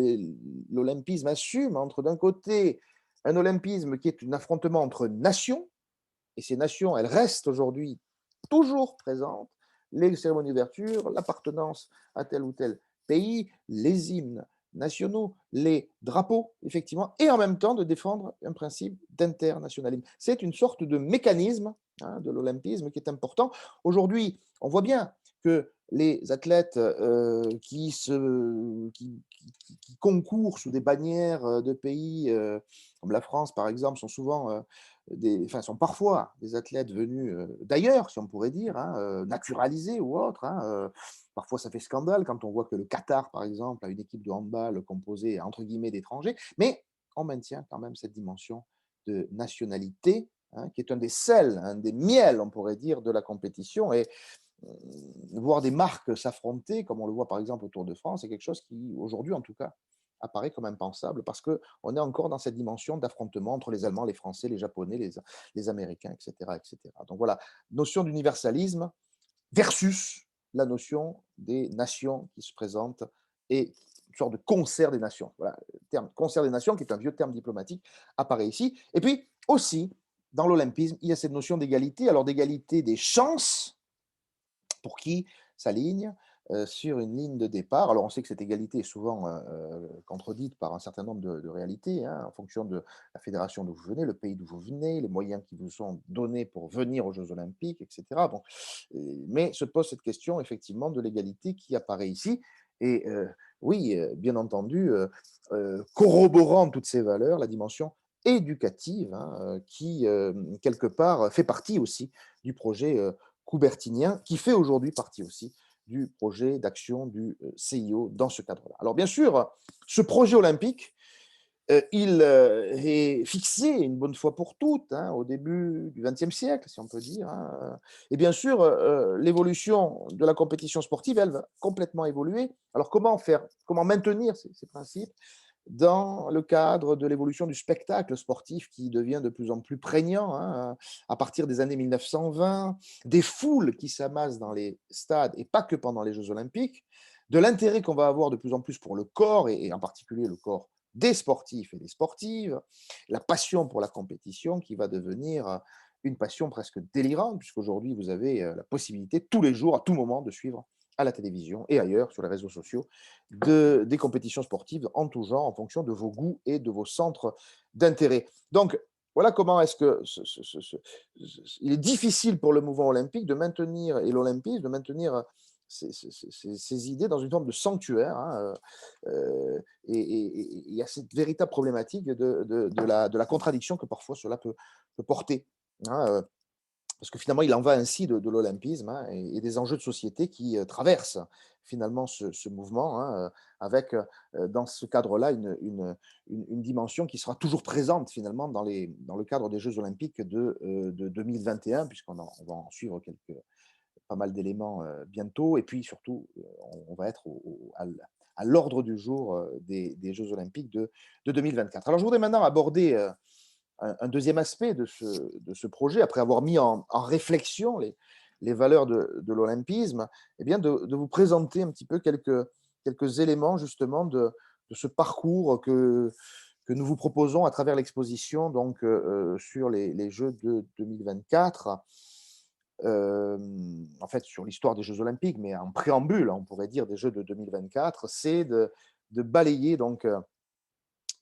l'olympisme assume entre d'un côté un olympisme qui est un affrontement entre nations, et ces nations, elles restent aujourd'hui toujours présentes, les cérémonies d'ouverture, l'appartenance à tel ou tel pays, les hymnes nationaux, les drapeaux, effectivement, et en même temps de défendre un principe d'internationalisme. C'est une sorte de mécanisme hein, de l'olympisme qui est important. Aujourd'hui, on voit bien que les athlètes qui concourent sous des bannières de pays comme la France, par exemple, sont souvent sont parfois des athlètes venus d'ailleurs, si on pourrait dire, hein, naturalisés ou autres. Hein, parfois, ça fait scandale quand on voit que le Qatar, par exemple, a une équipe de handball composée entre guillemets d'étrangers, mais on maintient quand même cette dimension de nationalité, hein, qui est un des sels, un des miels, on pourrait dire, de la compétition. Et euh, voir des marques s'affronter, comme on le voit par exemple au Tour de France, c'est quelque chose qui, aujourd'hui en tout cas, apparaît comme impensable parce qu'on est encore dans cette dimension d'affrontement entre les Allemands, les Français, les Japonais, les Américains, etc., etc. Donc voilà, notion d'universalisme versus la notion des nations qui se présentent et une sorte de concert des nations. Voilà, le terme concert des nations, qui est un vieux terme diplomatique, apparaît ici. Et puis aussi, dans l'olympisme, il y a cette notion d'égalité, alors d'égalité des chances pour qui s'aligne sur une ligne de départ. Alors on sait que cette égalité est souvent contredite par un certain nombre de réalités, hein, en fonction de la fédération d'où vous venez, le pays d'où vous venez, les moyens qui vous sont donnés pour venir aux Jeux Olympiques, etc. Bon, mais se pose cette question effectivement de l'égalité qui apparaît ici. Et oui, bien entendu, corroborant toutes ces valeurs, la dimension éducative, hein, qui, quelque part, fait partie aussi du projet coubertinien, qui fait aujourd'hui partie aussi du projet d'action du CIO dans ce cadre-là. Alors bien sûr, ce projet olympique, il est fixé une bonne fois pour toutes, hein, au début du XXe siècle, si on peut dire. Hein. Et bien sûr, l'évolution de la compétition sportive, elle va complètement évoluer. Alors comment faire, comment maintenir ces principes dans le cadre de l'évolution du spectacle sportif qui devient de plus en plus prégnant hein, à partir des années 1920, des foules qui s'amassent dans les stades et pas que pendant les Jeux Olympiques, de l'intérêt qu'on va avoir de plus en plus pour le corps et en particulier le corps des sportifs et des sportives, la passion pour la compétition qui va devenir une passion presque délirante, puisqu'aujourd'hui vous avez la possibilité tous les jours, à tout moment, de suivre à la télévision et ailleurs sur les réseaux sociaux des compétitions sportives en tout genre en fonction de vos goûts et de vos centres d'intérêt. Donc, voilà comment est-ce que il est difficile pour le mouvement olympique de maintenir, et l'olympisme, de maintenir ces idées dans une forme de sanctuaire. Hein, et il y a cette véritable problématique de la contradiction que parfois cela peut porter. Hein, parce que finalement, il en va ainsi de l'olympisme hein, et des enjeux de société qui traversent finalement ce mouvement, hein, avec dans ce cadre-là une dimension qui sera toujours présente finalement dans le cadre des Jeux olympiques de 2021, on va en suivre pas mal d'éléments bientôt, et puis surtout, on va être à l'ordre du jour des Jeux olympiques de 2024. Alors je voudrais maintenant aborder un deuxième aspect de ce projet, après avoir mis en réflexion les valeurs de l'olympisme, eh bien de vous présenter un petit peu quelques éléments justement de ce parcours que nous vous proposons à travers l'exposition donc, sur les Jeux de 2024. En fait, sur l'histoire des Jeux olympiques, mais en préambule, on pourrait dire, des Jeux de 2024, c'est de balayer donc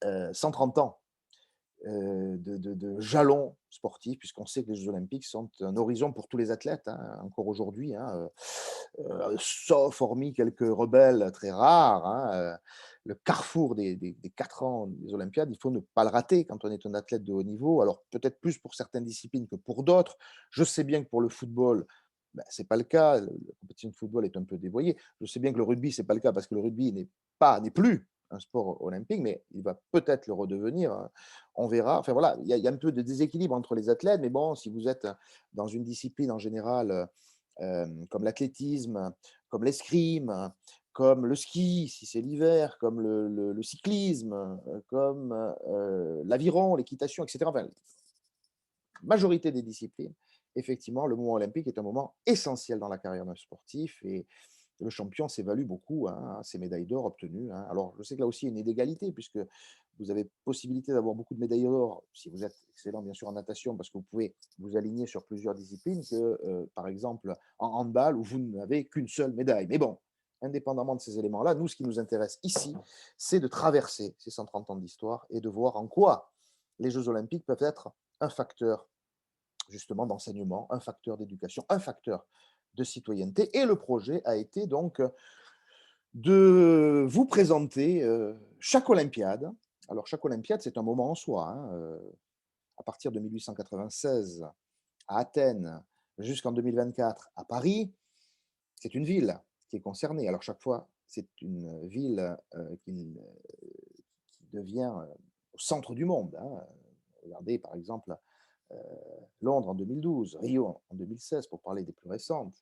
130 ans de jalons sportifs, puisqu'on sait que les Jeux olympiques sont un horizon pour tous les athlètes, hein, encore aujourd'hui, hein, sauf hormis quelques rebelles très rares. Hein, le carrefour des 4 ans des Olympiades, il faut ne pas le rater quand on est un athlète de haut niveau. Alors peut-être plus pour certaines disciplines que pour d'autres. Je sais bien que pour le football, ben, ce n'est pas le cas. La compétition de football est un peu dévoyée. Je sais bien que le rugby, ce n'est pas le cas parce que le rugby n'est plus un sport olympique, mais il va peut-être le redevenir, on verra. Enfin voilà, il y a un peu de déséquilibre entre les athlètes, mais bon, si vous êtes dans une discipline en général, comme l'athlétisme, comme l'escrime, comme le ski, si c'est l'hiver, comme le cyclisme, comme, l'aviron, l'équitation et cetera. Enfin, majorité des disciplines, effectivement, le moment olympique est un moment essentiel dans la carrière d'un sportif et le champion s'évalue beaucoup, hein, à ses médailles d'or obtenues, hein. Alors, je sais que là aussi, il y a une inégalité puisque vous avez possibilité d'avoir beaucoup de médailles d'or si vous êtes excellent, bien sûr, en natation, parce que vous pouvez vous aligner sur plusieurs disciplines que, par exemple, en handball où vous n'avez qu'une seule médaille. Mais bon, indépendamment de ces éléments-là, nous, ce qui nous intéresse ici, c'est de traverser ces 130 ans d'histoire et de voir en quoi les Jeux olympiques peuvent être un facteur justement d'enseignement, un facteur d'éducation, un facteur de citoyenneté. Et le projet a été donc de vous présenter chaque Olympiade. Alors chaque Olympiade, c'est un moment en soi, hein, à partir de 1896 à Athènes jusqu'en 2024 à Paris, c'est une ville qui est concernée. Alors chaque fois, c'est une ville qui devient au centre du monde, hein. Regardez par exemple euh, Londres en 2012, Rio en 2016, pour parler des plus récentes.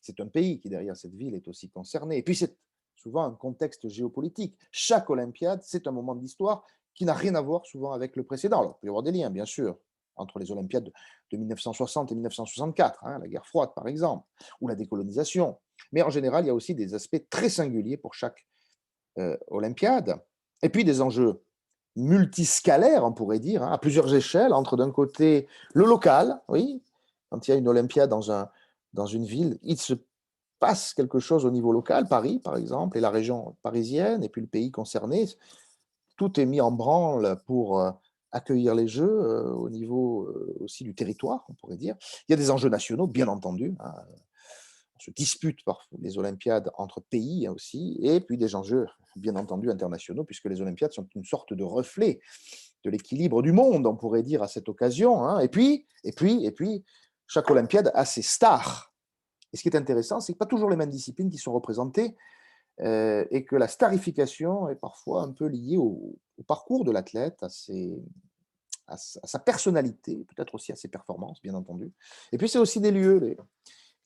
C'est un pays qui, derrière cette ville, est aussi concerné. Et puis, c'est souvent un contexte géopolitique. Chaque Olympiade, c'est un moment de l'histoire qui n'a rien à voir souvent avec le précédent. Alors, il peut y avoir des liens, bien sûr, entre les Olympiades de 1960 et 1964, hein, la guerre froide, par exemple, ou la décolonisation. Mais en général, il y a aussi des aspects très singuliers pour chaque Olympiade. Et puis des enjeux multiscalaires, on pourrait dire, hein, à plusieurs échelles, entre d'un côté le local, oui, quand il y a une Olympiade dans une ville, il se passe quelque chose au niveau local, Paris par exemple, et la région parisienne, et puis le pays concerné, tout est mis en branle pour accueillir les Jeux au niveau aussi du territoire, on pourrait dire. Il y a des enjeux nationaux, bien entendu, hein, on se dispute parfois les Olympiades entre pays aussi, et puis des enjeux, bien entendu, internationaux, puisque les Olympiades sont une sorte de reflet de l'équilibre du monde, on pourrait dire, à cette occasion, hein. Et puis, chaque Olympiade a ses stars. Et ce qui est intéressant, c'est que pas toujours les mêmes disciplines qui sont représentées, et que la starification est parfois un peu liée au parcours de l'athlète, à sa personnalité, peut-être aussi à ses performances, bien entendu. Et puis, c'est aussi des lieux,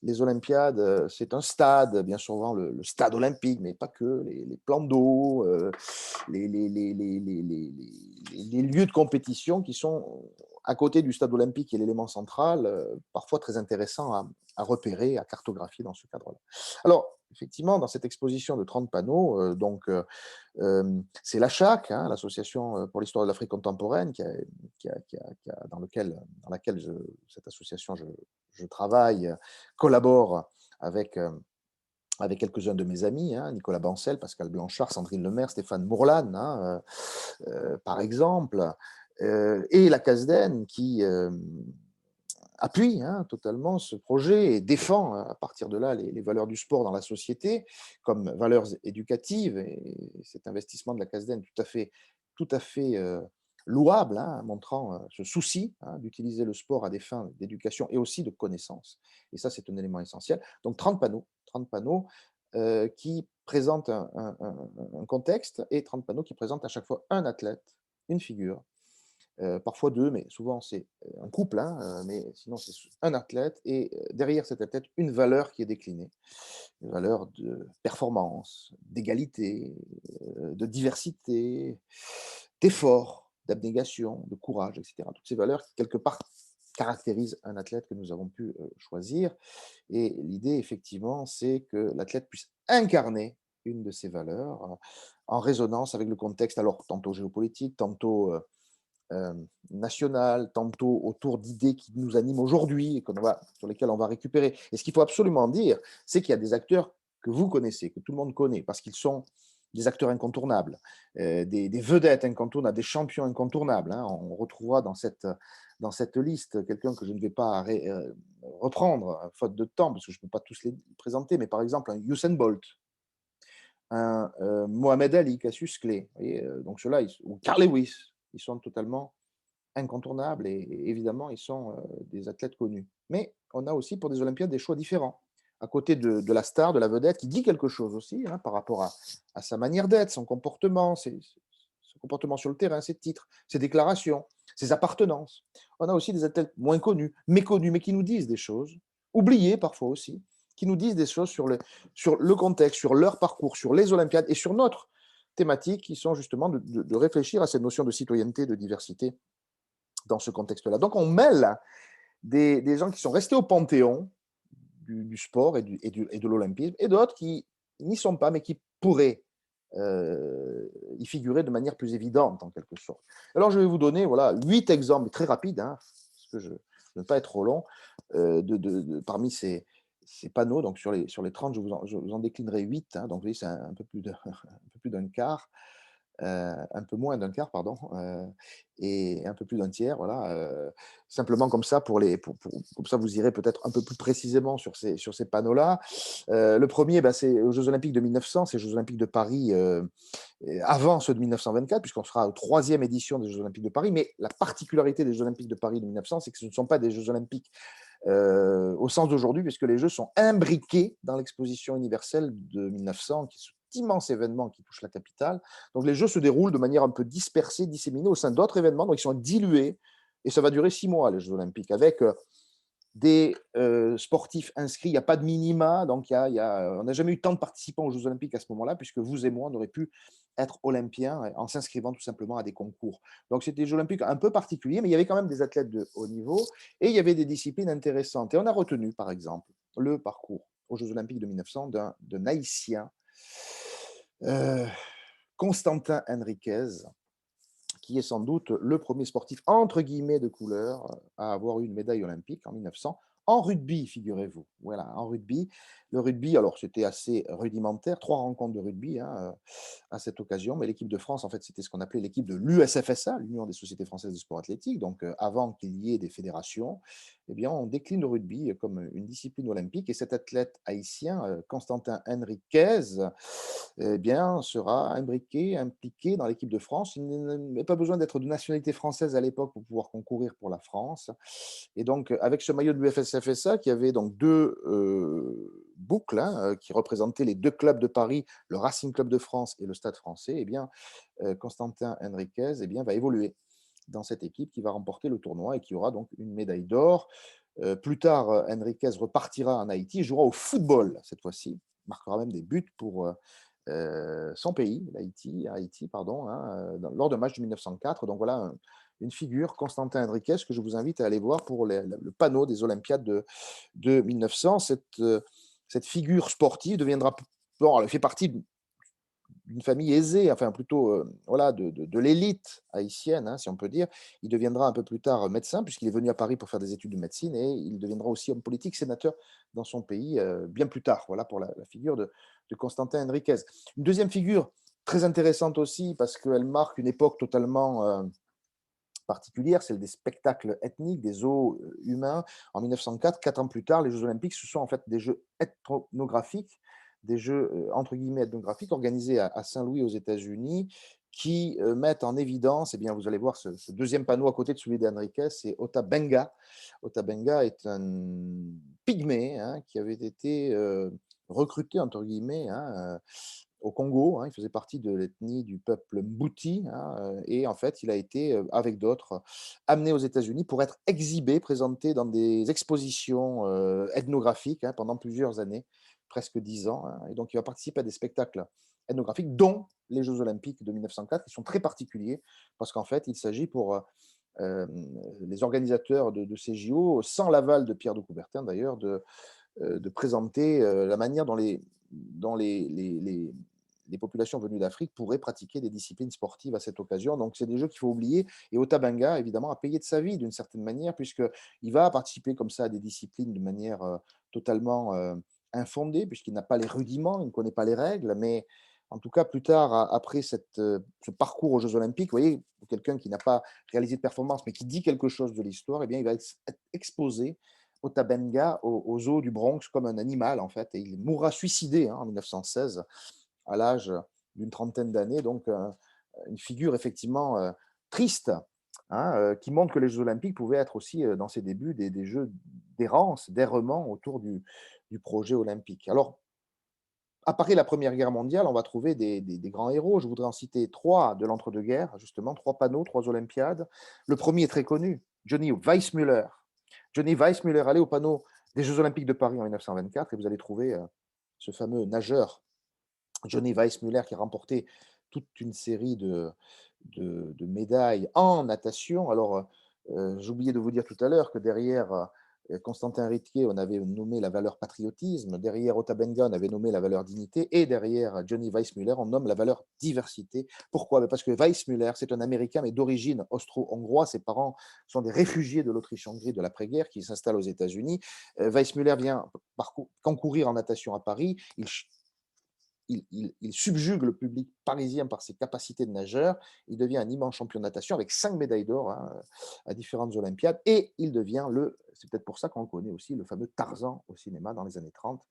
les Olympiades, c'est un stade, bien souvent le stade olympique, mais pas que, les plans d'eau, les lieux de compétition qui sont à côté du stade olympique qui est l'élément central, parfois très intéressants à repérer, à cartographier dans ce cadre-là. Alors, effectivement, dans cette exposition de 30 panneaux, c'est l'ACHAC, hein, l'Association pour l'histoire de l'Afrique contemporaine, dans laquelle cette association, je travaille, collabore avec, avec quelques-uns de mes amis, hein, Nicolas Bancel, Pascal Blanchard, Sandrine Lemaire, Stéphane Mourlane, hein, par exemple, et la CASDEN qui appuie, hein, totalement ce projet et défend à partir de là les valeurs du sport dans la société comme valeurs éducatives. Et cet investissement de la CASDEN tout à fait louable, hein, montrant ce souci, hein, d'utiliser le sport à des fins d'éducation et aussi de connaissance. Et ça, c'est un élément essentiel. Donc 30 panneaux qui présentent un contexte et 30 panneaux qui présentent à chaque fois un athlète, une figure, parfois deux, mais souvent c'est un couple, hein, mais sinon c'est un athlète et derrière cet athlète, une valeur qui est déclinée, une valeur de performance, d'égalité, de diversité, d'effort, d'abnégation, de courage, etc. Toutes ces valeurs qui, quelque part, caractérisent un athlète que nous avons pu choisir. Et l'idée, effectivement, c'est que l'athlète puisse incarner une de ces valeurs en résonance avec le contexte, alors tantôt géopolitique, tantôt nationales, tantôt autour d'idées qui nous animent aujourd'hui et sur lesquelles on va récupérer. Et ce qu'il faut absolument dire, c'est qu'il y a des acteurs que vous connaissez, que tout le monde connaît, parce qu'ils sont des acteurs incontournables, des vedettes incontournables, des champions incontournables, hein. On retrouvera dans cette liste quelqu'un que je ne vais pas reprendre, faute de temps, parce que je ne peux pas tous les présenter, mais par exemple un Usain Bolt, un Mohamed Ali, Cassius Clay, vous voyez, donc ceux-là, ou Carl Lewis, ils sont totalement incontournables et évidemment, ils sont des athlètes connus. Mais on a aussi pour des Olympiades des choix différents. à côté de la star, de la vedette, qui dit quelque chose aussi hein, par rapport à sa manière d'être, son comportement, son comportement sur le terrain, ses titres, ses déclarations, ses appartenances. On a aussi des athlètes moins connus, méconnus, mais qui nous disent des choses, oubliés parfois aussi, qui nous disent des choses sur le contexte, sur leur parcours, sur les Olympiades et sur notre thématique, qui sont justement de réfléchir à cette notion de citoyenneté, de diversité dans ce contexte-là. Donc on mêle des gens qui sont restés au panthéon du sport et de l'olympisme, et d'autres qui n'y sont pas, mais qui pourraient y figurer de manière plus évidente, en quelque sorte. Alors, je vais vous donner voilà, 8 exemples très rapides, hein, parce que je ne veux pas être trop long, parmi ces panneaux. Donc, sur les 30, je vous en déclinerai 8. Hein, donc, vous voyez, c'est un peu plus d'un quart. Un peu moins d'un quart, pardon, et un peu plus d'un tiers, voilà. Simplement comme ça, comme ça, vous irez peut-être un peu plus précisément sur ces panneaux-là. Le premier, bah, c'est aux Jeux Olympiques de 1900, c'est les Jeux Olympiques de Paris avant ceux de 1924, puisqu'on sera aux troisième édition des Jeux Olympiques de Paris. Mais la particularité des Jeux Olympiques de Paris de 1900, c'est que ce ne sont pas des Jeux Olympiques au sens d'aujourd'hui, puisque les Jeux sont imbriqués dans l'exposition universelle de 1900, qui est cet immense événement qui touche la capitale. Donc les Jeux se déroulent de manière un peu dispersée, disséminée au sein d'autres événements, donc ils sont dilués, et ça va durer 6 mois, les Jeux Olympiques, avec des sportifs inscrits. Il n'y a pas de minima, donc on n'a jamais eu tant de participants aux Jeux Olympiques à ce moment-là, puisque vous et moi, on aurait pu être olympiens en s'inscrivant tout simplement à des concours. Donc c'était des Jeux Olympiques un peu particuliers, mais il y avait quand même des athlètes de haut niveau et il y avait des disciplines intéressantes. Et on a retenu, par exemple, le parcours aux Jeux Olympiques de 1900 d'un Haïtien, euh, Constantin Henriquez, qui est sans doute le premier sportif, entre guillemets, de couleur à avoir eu une médaille olympique en 1900, en rugby, figurez-vous. Voilà, en rugby. Le rugby, alors c'était assez rudimentaire, 3 rencontres de rugby hein, à cette occasion, mais l'équipe de France, en fait, c'était ce qu'on appelait l'équipe de l'USFSA, l'Union des sociétés françaises de sport athlétique. Donc, avant qu'il y ait des fédérations, eh bien, on décline le rugby comme une discipline olympique. Et cet athlète haïtien, Constantin Henriquez, eh bien, sera impliqué dans l'équipe de France. Il n'a pas besoin d'être de nationalité française à l'époque pour pouvoir concourir pour la France. Et donc, avec ce maillot de l'UFSFSA, qui avait donc deux boucles, hein, qui représentaient les deux clubs de Paris, le Racing Club de France et le Stade français, eh bien, Constantin Henriquez eh bien, va évoluer dans cette équipe qui va remporter le tournoi et qui aura donc une médaille d'or. Plus tard, Henriquez repartira en Haïti, jouera au football cette fois-ci, marquera même des buts pour son pays, Haïti, pardon, hein, lors d'un match de 1904. Donc voilà une figure, Constantin Henriquez, que je vous invite à aller voir pour le panneau des Olympiades de 1900. Cette figure sportive deviendra, bon, elle fait partie d'une famille aisée, enfin plutôt voilà, de l'élite haïtienne, hein, si on peut dire. Il deviendra un peu plus tard médecin, puisqu'il est venu à Paris pour faire des études de médecine, et il deviendra aussi homme politique, sénateur dans son pays bien plus tard. Voilà pour la figure de Constantin Henriquez. Une deuxième figure très intéressante aussi, parce qu'elle marque une époque totalement particulière, celle des spectacles ethniques, des zoos humains. En 1904, 4 ans plus tard, les Jeux Olympiques, ce sont en fait des Jeux ethnographiques, des Jeux entre guillemets ethnographiques organisés à Saint-Louis aux États-Unis, qui mettent en évidence, eh bien, vous allez voir ce deuxième panneau à côté de celui d'Henriquez, c'est Ota Benga. Ota Benga est un pygmée hein, qui avait été recruté, entre guillemets, hein, au Congo. Hein, il faisait partie de l'ethnie du peuple Mbuti. Hein, et en fait, il a été, avec d'autres, amené aux États-Unis pour être exhibé, présenté dans des expositions ethnographiques hein, pendant plusieurs années, presque 10 ans. Hein, et donc, il va participer à des spectacles ethnographiques, dont les Jeux Olympiques de 1904, qui sont très particuliers, parce qu'en fait, il s'agit pour les organisateurs de ces JO, sans l'aval de Pierre de Coubertin d'ailleurs, de présenter la manière dont les populations venues d'Afrique pourraient pratiquer des disciplines sportives à cette occasion. Donc, c'est des jeux qu'il faut oublier. Et Otabanga, évidemment, a payé de sa vie d'une certaine manière, puisqu'il va participer comme ça à des disciplines de manière totalement infondée, puisqu'il n'a pas les rudiments, il ne connaît pas les règles. Mais en tout cas, plus tard, après ce parcours aux Jeux Olympiques, vous voyez, pour quelqu'un qui n'a pas réalisé de performance, mais qui dit quelque chose de l'histoire, eh bien, il va être exposé Otabenga au zoo du Bronx comme un animal, en fait. Et il mourra suicidé hein, en 1916 à l'âge d'une trentaine d'années. Donc, une figure effectivement triste, hein, qui montre que les Jeux Olympiques pouvaient être aussi, dans ses débuts, des Jeux d'errance, d'errement autour du projet olympique. Alors, apparaît la Première Guerre mondiale, on va trouver des grands héros. Je voudrais en citer 3 de l'entre-deux-guerres, justement, 3 panneaux, 3 olympiades. Le premier est très connu, Johnny Weissmuller. Johnny Weissmuller, allez au panneau des Jeux olympiques de Paris en 1924 et vous allez trouver, ce fameux nageur Johnny Weissmuller qui a remporté toute une série de médailles en natation. Alors, j'ai oublié de vous dire tout à l'heure que derrière, Constantin Rittke, on avait nommé la valeur patriotisme, derrière Otabenga, on avait nommé la valeur dignité et derrière Johnny Weissmuller, on nomme la valeur diversité. Pourquoi? Parce que Weissmuller, c'est un Américain, mais d'origine austro-hongroise. Ses parents sont des réfugiés de l'Autriche-Hongrie de l'après-guerre qui s'installent aux États-Unis. Weissmuller vient concourir en natation à Paris. Il subjugue le public parisien par ses capacités de nageur. Il devient un immense champion de natation avec 5 médailles d'or, hein, à différentes Olympiades. Et il devient c'est peut-être pour ça qu'on le connaît aussi, le fameux Tarzan au cinéma dans les années 30,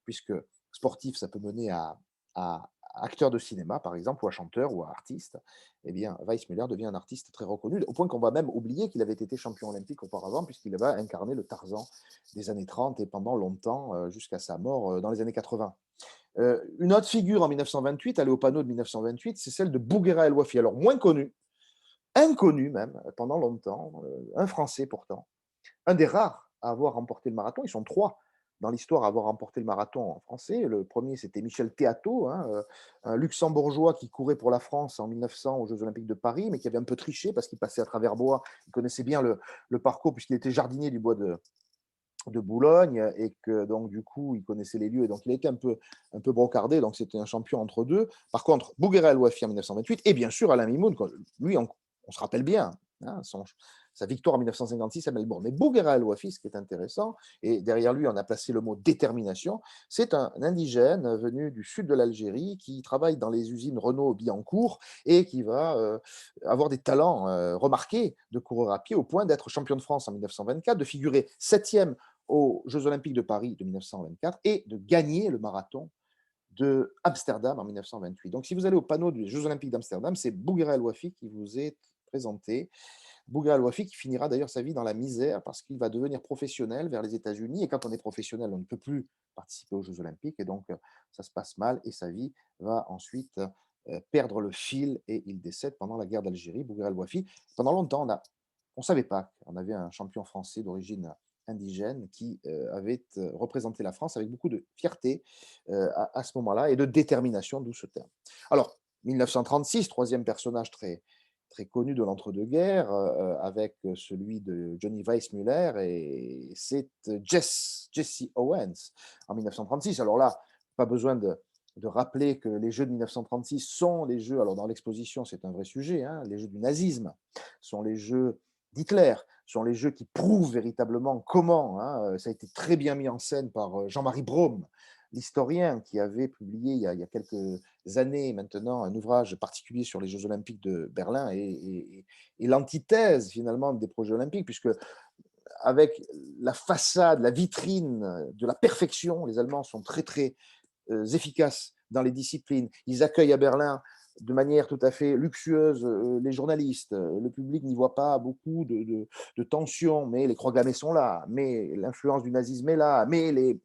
puisque sportif, ça peut mener à acteur de cinéma, par exemple, ou à chanteur, ou à artiste. Eh bien, Weissmuller devient un artiste très reconnu, au point qu'on va même oublier qu'il avait été champion olympique auparavant, puisqu'il va incarner le Tarzan des années 30 et pendant longtemps, jusqu'à sa mort dans les années 80. Une autre figure en 1928, elle est au panneau de 1928, c'est celle de Bouguera El Wafi. Alors, moins connu, inconnu même, pendant longtemps, un Français pourtant, un des rares à avoir remporté le marathon. Ils sont 3 dans l'histoire à avoir remporté le marathon en français. Le premier, c'était Michel Théato, hein, un luxembourgeois qui courait pour la France en 1900 aux Jeux Olympiques de Paris, mais qui avait un peu triché parce qu'il passait à travers bois. Il connaissait bien le parcours puisqu'il était jardinier du bois de Boulogne et que donc du coup il connaissait les lieux et donc il était un peu brocardé, donc c'était un champion entre deux. Par contre, Bouguera El Wafi en 1928 et bien sûr Alain Mimoun, lui on se rappelle bien, hein, sa victoire en 1956 à Melbourne. Mais Bouguera El Wafi, ce qui est intéressant, et derrière lui on a placé le mot détermination, c'est un indigène venu du sud de l'Algérie qui travaille dans les usines Renault-Billancourt et qui va avoir des talents remarqués de coureur à pied au point d'être champion de France en 1924, de figurer 7e aux Jeux Olympiques de Paris de 1924 et de gagner le marathon de Amsterdam en 1928. Donc, si vous allez au panneau des Jeux Olympiques d'Amsterdam, c'est Bouguera El Wafi qui vous est présenté. Bouguera El Wafi qui finira d'ailleurs sa vie dans la misère parce qu'il va devenir professionnel vers les États-Unis. Et quand on est professionnel, on ne peut plus participer aux Jeux Olympiques. Et donc, ça se passe mal et sa vie va ensuite perdre le fil et il décède pendant la guerre d'Algérie. Bouguera El Wafi, pendant longtemps, on ne savait pas qu'on avait un champion français d'origine indigène qui avait représenté la France avec beaucoup de fierté à ce moment-là et de détermination, d'où ce terme. Alors, 1936, troisième personnage très connu de l'entre-deux-guerres, avec celui de Johnny Weissmuller, et c'est Jesse Owens en 1936. Alors là, pas besoin de rappeler que les Jeux de 1936 sont les Jeux, alors dans l'exposition c'est un vrai sujet, hein, les Jeux du nazisme, sont les Jeux d'Hitler, sont les Jeux qui prouvent véritablement comment, hein, ça a été très bien mis en scène par Jean-Marie Braun, l'historien qui avait publié il y a quelques années maintenant un ouvrage particulier sur les Jeux olympiques de Berlin et l'antithèse finalement des projets olympiques, puisque avec la façade, la vitrine de la perfection, les Allemands sont très efficaces dans les disciplines. Ils accueillent à Berlin de manière tout à fait luxueuse les journalistes. Le public n'y voit pas beaucoup de tensions, mais les croix gammées sont là, mais l'influence du nazisme est là, mais les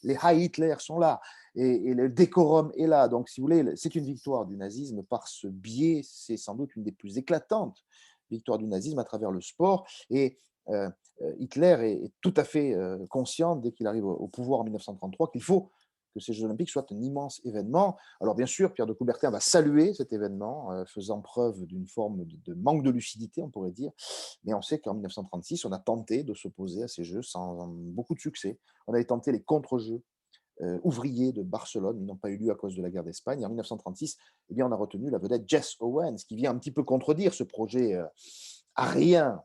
High Hitler sont là, et le décorum est là. Donc, si vous voulez, c'est une victoire du nazisme par ce biais, c'est sans doute une des plus éclatantes victoires du nazisme à travers le sport. Et Hitler est tout à fait conscient, dès qu'il arrive au pouvoir en 1933, qu'il faut que ces Jeux olympiques soient un immense événement. Alors bien sûr, Pierre de Coubertin va saluer cet événement, faisant preuve d'une forme de manque de lucidité, on pourrait dire. Mais on sait qu'en 1936, on a tenté de s'opposer à ces Jeux sans beaucoup de succès. On avait tenté les contre-Jeux ouvriers de Barcelone, ils n'ont pas eu lieu à cause de la guerre d'Espagne. Et en 1936, eh bien, on a retenu la vedette Jess Owens, qui vient un petit peu contredire ce projet arien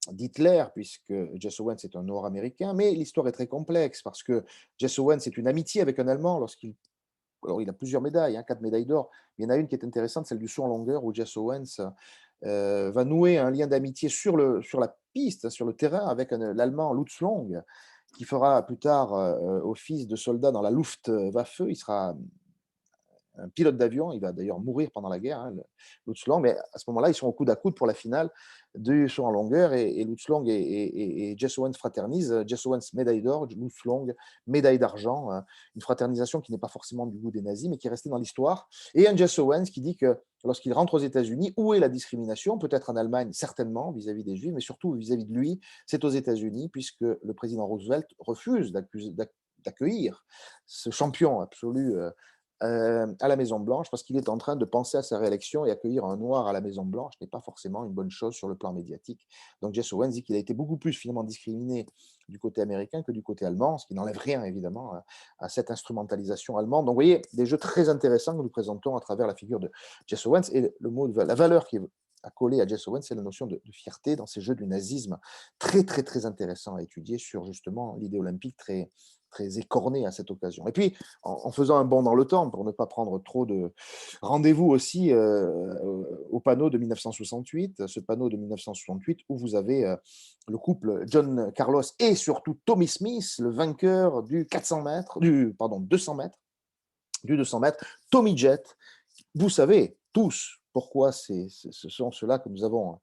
d'Hitler, puisque Jesse Owens est un Nord-Américain, mais l'histoire est très complexe parce que Jesse Owens est une amitié avec un Allemand lorsqu'il alors il a plusieurs médailles, hein, 4 médailles d'or. Il y en a une qui est intéressante, celle du saut en longueur, où Jesse Owens va nouer un lien d'amitié sur la piste, sur le terrain, avec l'Allemand Lutz Long, qui fera plus tard office de soldat dans la Luftwaffe. Il sera un pilote d'avion. Il va d'ailleurs mourir pendant la guerre, hein, Lutz Long. Mais à ce moment-là, ils sont au coude à coude pour la finale du saut en longueur. Et Lutz Long et Jess Owens fraternisent. Jess Owens, médaille d'or, Lutz Long, médaille d'argent. Une fraternisation qui n'est pas forcément du goût des nazis, mais qui est restée dans l'histoire. Et un Jess Owens qui dit que lorsqu'il rentre aux États-Unis, où est la discrimination? Peut-être en Allemagne, certainement, vis-à-vis des Juifs, mais surtout vis-à-vis de lui, c'est aux États-Unis, puisque le président Roosevelt refuse d'accueillir ce champion absolu à la Maison-Blanche, parce qu'il est en train de penser à sa réélection, et accueillir un noir à la Maison-Blanche n'est pas forcément une bonne chose sur le plan médiatique. Donc Jesse Owens dit qu'il a été beaucoup plus finalement discriminé du côté américain que du côté allemand, ce qui n'enlève rien évidemment à cette instrumentalisation allemande. Donc vous voyez, des jeux très intéressants que nous présentons à travers la figure de Jesse Owens, et le mot la valeur qui est accolée à Jesse Owens, c'est la notion de fierté dans ces jeux du nazisme, très très très intéressant à étudier sur justement l'idée olympique très très écornée à cette occasion. Et puis, en faisant un bond dans le temps, pour ne pas prendre trop de rendez-vous aussi au panneau de 1968, ce panneau de 1968 où vous avez le couple John Carlos et surtout Tommy Smith, le vainqueur du 400 mètres, pardon, 200 mètres, du 200 mètres, Tommy Jet. Vous savez tous pourquoi ce sont ceux-là que nous avons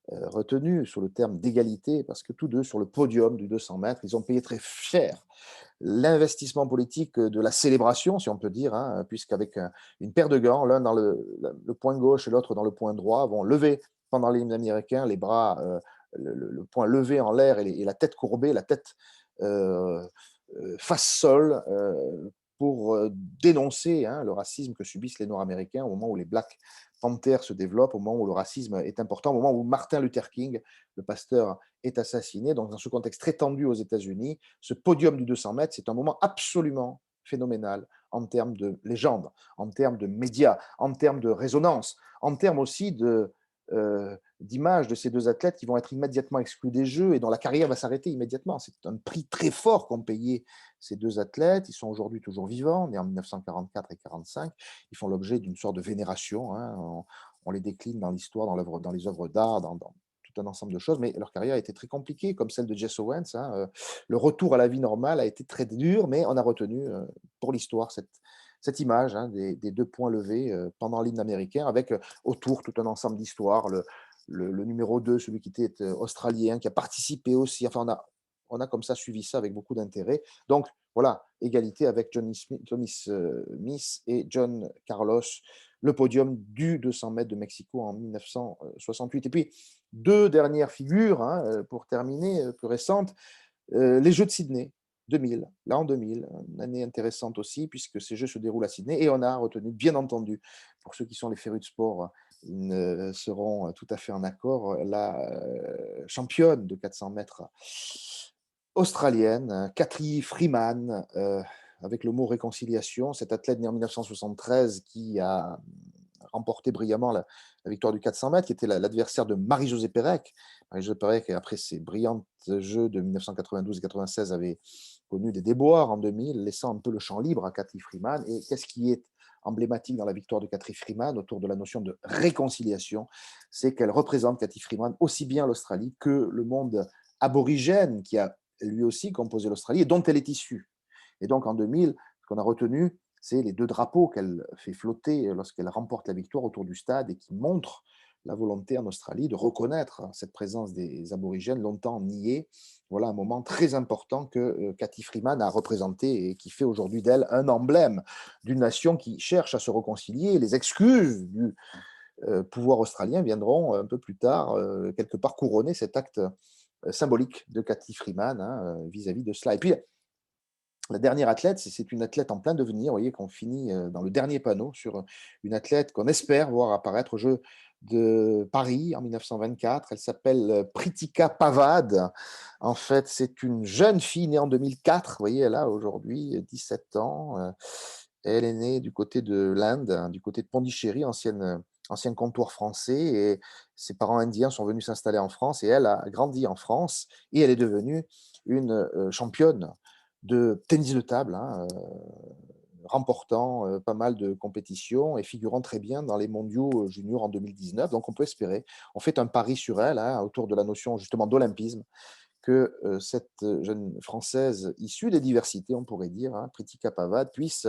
retenu sur le terme d'égalité, parce que tous deux, sur le podium du 200 mètres, ils ont payé très cher l'investissement politique de la célébration, si on peut dire, hein, puisqu'avec une paire de gants, l'un dans le point gauche et l'autre dans le point droit, vont lever pendant l'hymne américain les bras, le point levé en l'air et la tête courbée, la tête euh, face sol, pour dénoncer le racisme que subissent les Nord-Américains au moment où les Black Panthers se développent, au moment où le racisme est important, au moment où Martin Luther King, le pasteur, est assassiné. Donc, dans ce contexte très tendu aux États-Unis, ce podium du 200 mètres, c'est un moment absolument phénoménal en termes de légende, en termes de médias, en termes de résonance, en termes aussi d'image de ces deux athlètes qui vont être immédiatement exclus des Jeux et dont la carrière va s'arrêter immédiatement. C'est un prix très fort qu'ont payé ces deux athlètes. Ils sont aujourd'hui toujours vivants, nés en 1944 et 1945. Ils font l'objet d'une sorte de vénération. Hein. On les décline dans l'histoire, dans les œuvres d'art, dans tout un ensemble de choses, mais leur carrière a été très compliquée, comme celle de Jesse Owens. Hein. Le retour à la vie normale a été très dur, mais on a retenu pour l'histoire cette image des deux points levés pendant l'hymne américain, avec autour tout un ensemble d'histoires. Le numéro 2, celui qui était australien, qui a participé aussi. Enfin, on a comme ça suivi ça avec beaucoup d'intérêt. Donc, voilà, égalité avec Tommy Smith et John Carlos, le podium du 200 mètres de Mexico en 1968. Et puis, deux dernières figures, pour terminer, plus récentes, les Jeux de Sydney, 2000, l'an 2000, une année intéressante aussi, puisque ces Jeux se déroulent à Sydney, et on a retenu, bien entendu, pour ceux qui sont les férus de sport, ils seront tout à fait en accord, la championne de 400 mètres australienne, Cathy Freeman, avec le mot réconciliation, cette athlète née en 1973 qui a remporté brillamment la victoire du 400 mètres, qui était l'adversaire de Marie-Josée Pérec. Marie-Josée Pérec, après ses brillantes Jeux de 1992 et 1996, avait connu des déboires en 2000, laissant un peu le champ libre à Cathy Freeman. Et qu'est-ce qui est emblématique dans la victoire de Cathy Freeman autour de la notion de réconciliation? C'est qu'elle représente, Cathy Freeman, aussi bien l'Australie que le monde aborigène qui a lui aussi composé l'Australie et dont elle est issue. Et donc en 2000, ce qu'on a retenu, c'est les deux drapeaux qu'elle fait flotter lorsqu'elle remporte la victoire autour du stade et qui montrent la volonté en Australie de reconnaître cette présence des aborigènes longtemps niée. Voilà un moment très important que Cathy Freeman a représenté et qui fait aujourd'hui d'elle un emblème d'une nation qui cherche à se réconcilier. Les excuses du pouvoir australien viendront un peu plus tard, quelque part couronner cet acte symbolique de Cathy Freeman vis-à-vis de cela. Et puis, la dernière athlète, c'est une athlète en plein devenir. Vous voyez qu'on finit dans le dernier panneau sur une athlète qu'on espère voir apparaître aux Jeux de Paris en 1924. Elle s'appelle Pritika Pavad. En fait, c'est une jeune fille née en 2004. Vous voyez, elle a aujourd'hui 17 ans. Elle est née du côté de l'Inde, du côté de Pondichéry, ancien comptoir français. Et ses parents indiens sont venus s'installer en France et elle a grandi en France et elle est devenue une championne de tennis de table, remportant pas mal de compétitions et figurant très bien dans les mondiaux juniors en 2019. Donc on peut espérer, on fait un pari sur elle autour de la notion justement d'olympisme, que cette jeune Française issue des diversités, on pourrait dire, hein, Priti Kapavad, puisse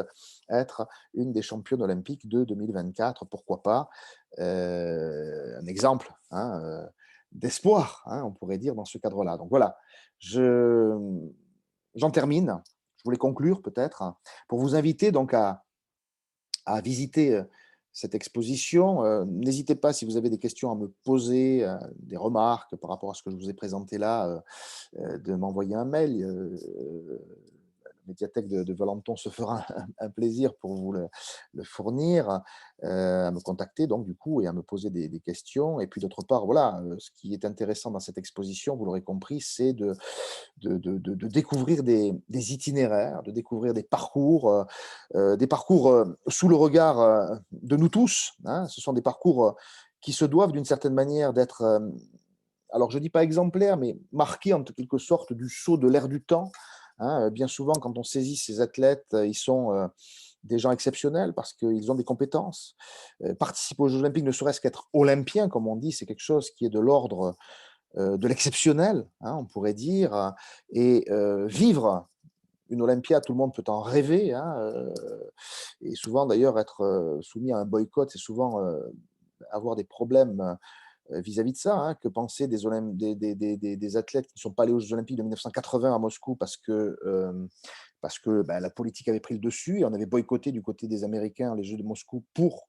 être une des championnes olympiques de 2024, pourquoi pas. Un exemple, hein, d'espoir, hein, on pourrait dire, dans ce cadre-là. Donc voilà, j'en termine. Je voulais conclure peut-être, hein, pour vous inviter donc à visiter cette exposition. N'hésitez pas, si vous avez des questions à me poser, des remarques par rapport à ce que je vous ai présenté là, de m'envoyer un mail. La médiathèque de Valenton se fera un plaisir pour vous le fournir, à me contacter donc du coup et à me poser des questions. Et puis d'autre part, voilà, ce qui est intéressant dans cette exposition, vous l'aurez compris, c'est de découvrir des itinéraires, de découvrir des parcours sous le regard de nous tous, hein. Ce sont des parcours qui se doivent d'une certaine manière d'être, alors je ne dis pas exemplaires, mais marqués en quelque sorte du sceau de l'air du temps, hein. Bien souvent, quand on saisit ces athlètes, ils sont des gens exceptionnels parce qu'ils ont des compétences. Participer aux Jeux olympiques, ne serait-ce qu'être olympien, comme on dit, c'est quelque chose qui est de l'ordre de l'exceptionnel, hein, on pourrait dire, et vivre une Olympiade, tout le monde peut en rêver, hein, et souvent d'ailleurs être soumis à un boycott, c'est souvent avoir des problèmes vis-à-vis de ça, hein. Que penser des athlètes qui ne sont pas allés aux Jeux olympiques de 1980 à Moscou parce que bah, la politique avait pris le dessus et on avait boycotté du côté des Américains les Jeux de Moscou pour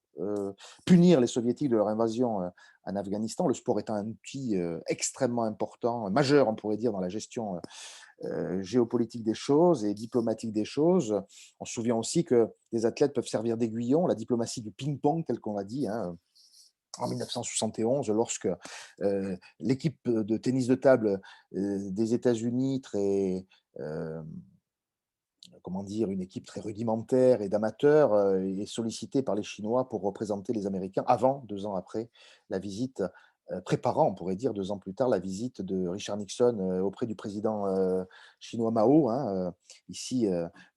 punir les Soviétiques de leur invasion en Afghanistan, le sport étant un outil extrêmement important, majeur, on pourrait dire, dans la gestion géopolitique des choses et diplomatique des choses. On se souvient aussi que les athlètes peuvent servir d'aiguillon, la diplomatie du ping-pong, tel qu'on l'a dit, hein, en 1971, lorsque l'équipe de tennis de table des États-Unis, euh, comment dire, une équipe très rudimentaire et d'amateurs, est sollicitée par les Chinois pour représenter les Américains avant, 2 ans après la visite, préparant, on pourrait dire 2 ans plus tard, la visite de Richard Nixon auprès du président chinois Mao, hein. Ici,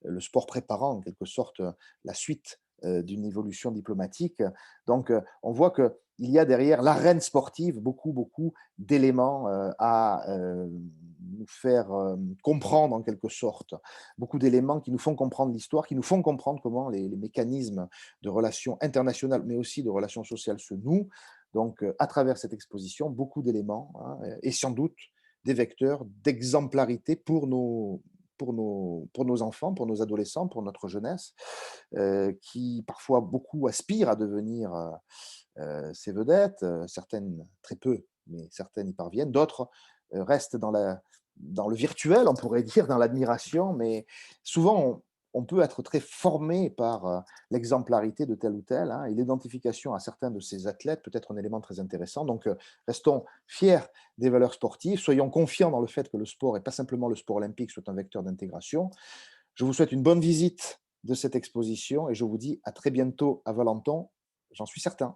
le sport préparant en quelque sorte la suite d'une évolution diplomatique. Donc, on voit qu'il y a derrière l'arène sportive beaucoup, beaucoup d'éléments à nous faire comprendre en quelque sorte, beaucoup d'éléments qui nous font comprendre l'histoire, qui nous font comprendre comment les mécanismes de relations internationales, mais aussi de relations sociales se nouent. Donc, à travers cette exposition, beaucoup d'éléments, hein, et sans doute des vecteurs d'exemplarité pour nos enfants, pour nos adolescents, pour notre jeunesse, qui parfois beaucoup aspirent à devenir ces vedettes, certaines très peu, mais certaines y parviennent, d'autres restent dans le virtuel, on pourrait dire, dans l'admiration, mais souvent on peut être très formé par l'exemplarité de tel ou tel, hein, et l'identification à certains de ces athlètes peut être un élément très intéressant. Donc, restons fiers des valeurs sportives, soyons confiants dans le fait que le sport, et pas simplement le sport olympique, soit un vecteur d'intégration. Je vous souhaite une bonne visite de cette exposition et je vous dis à très bientôt à Valenton, j'en suis certain.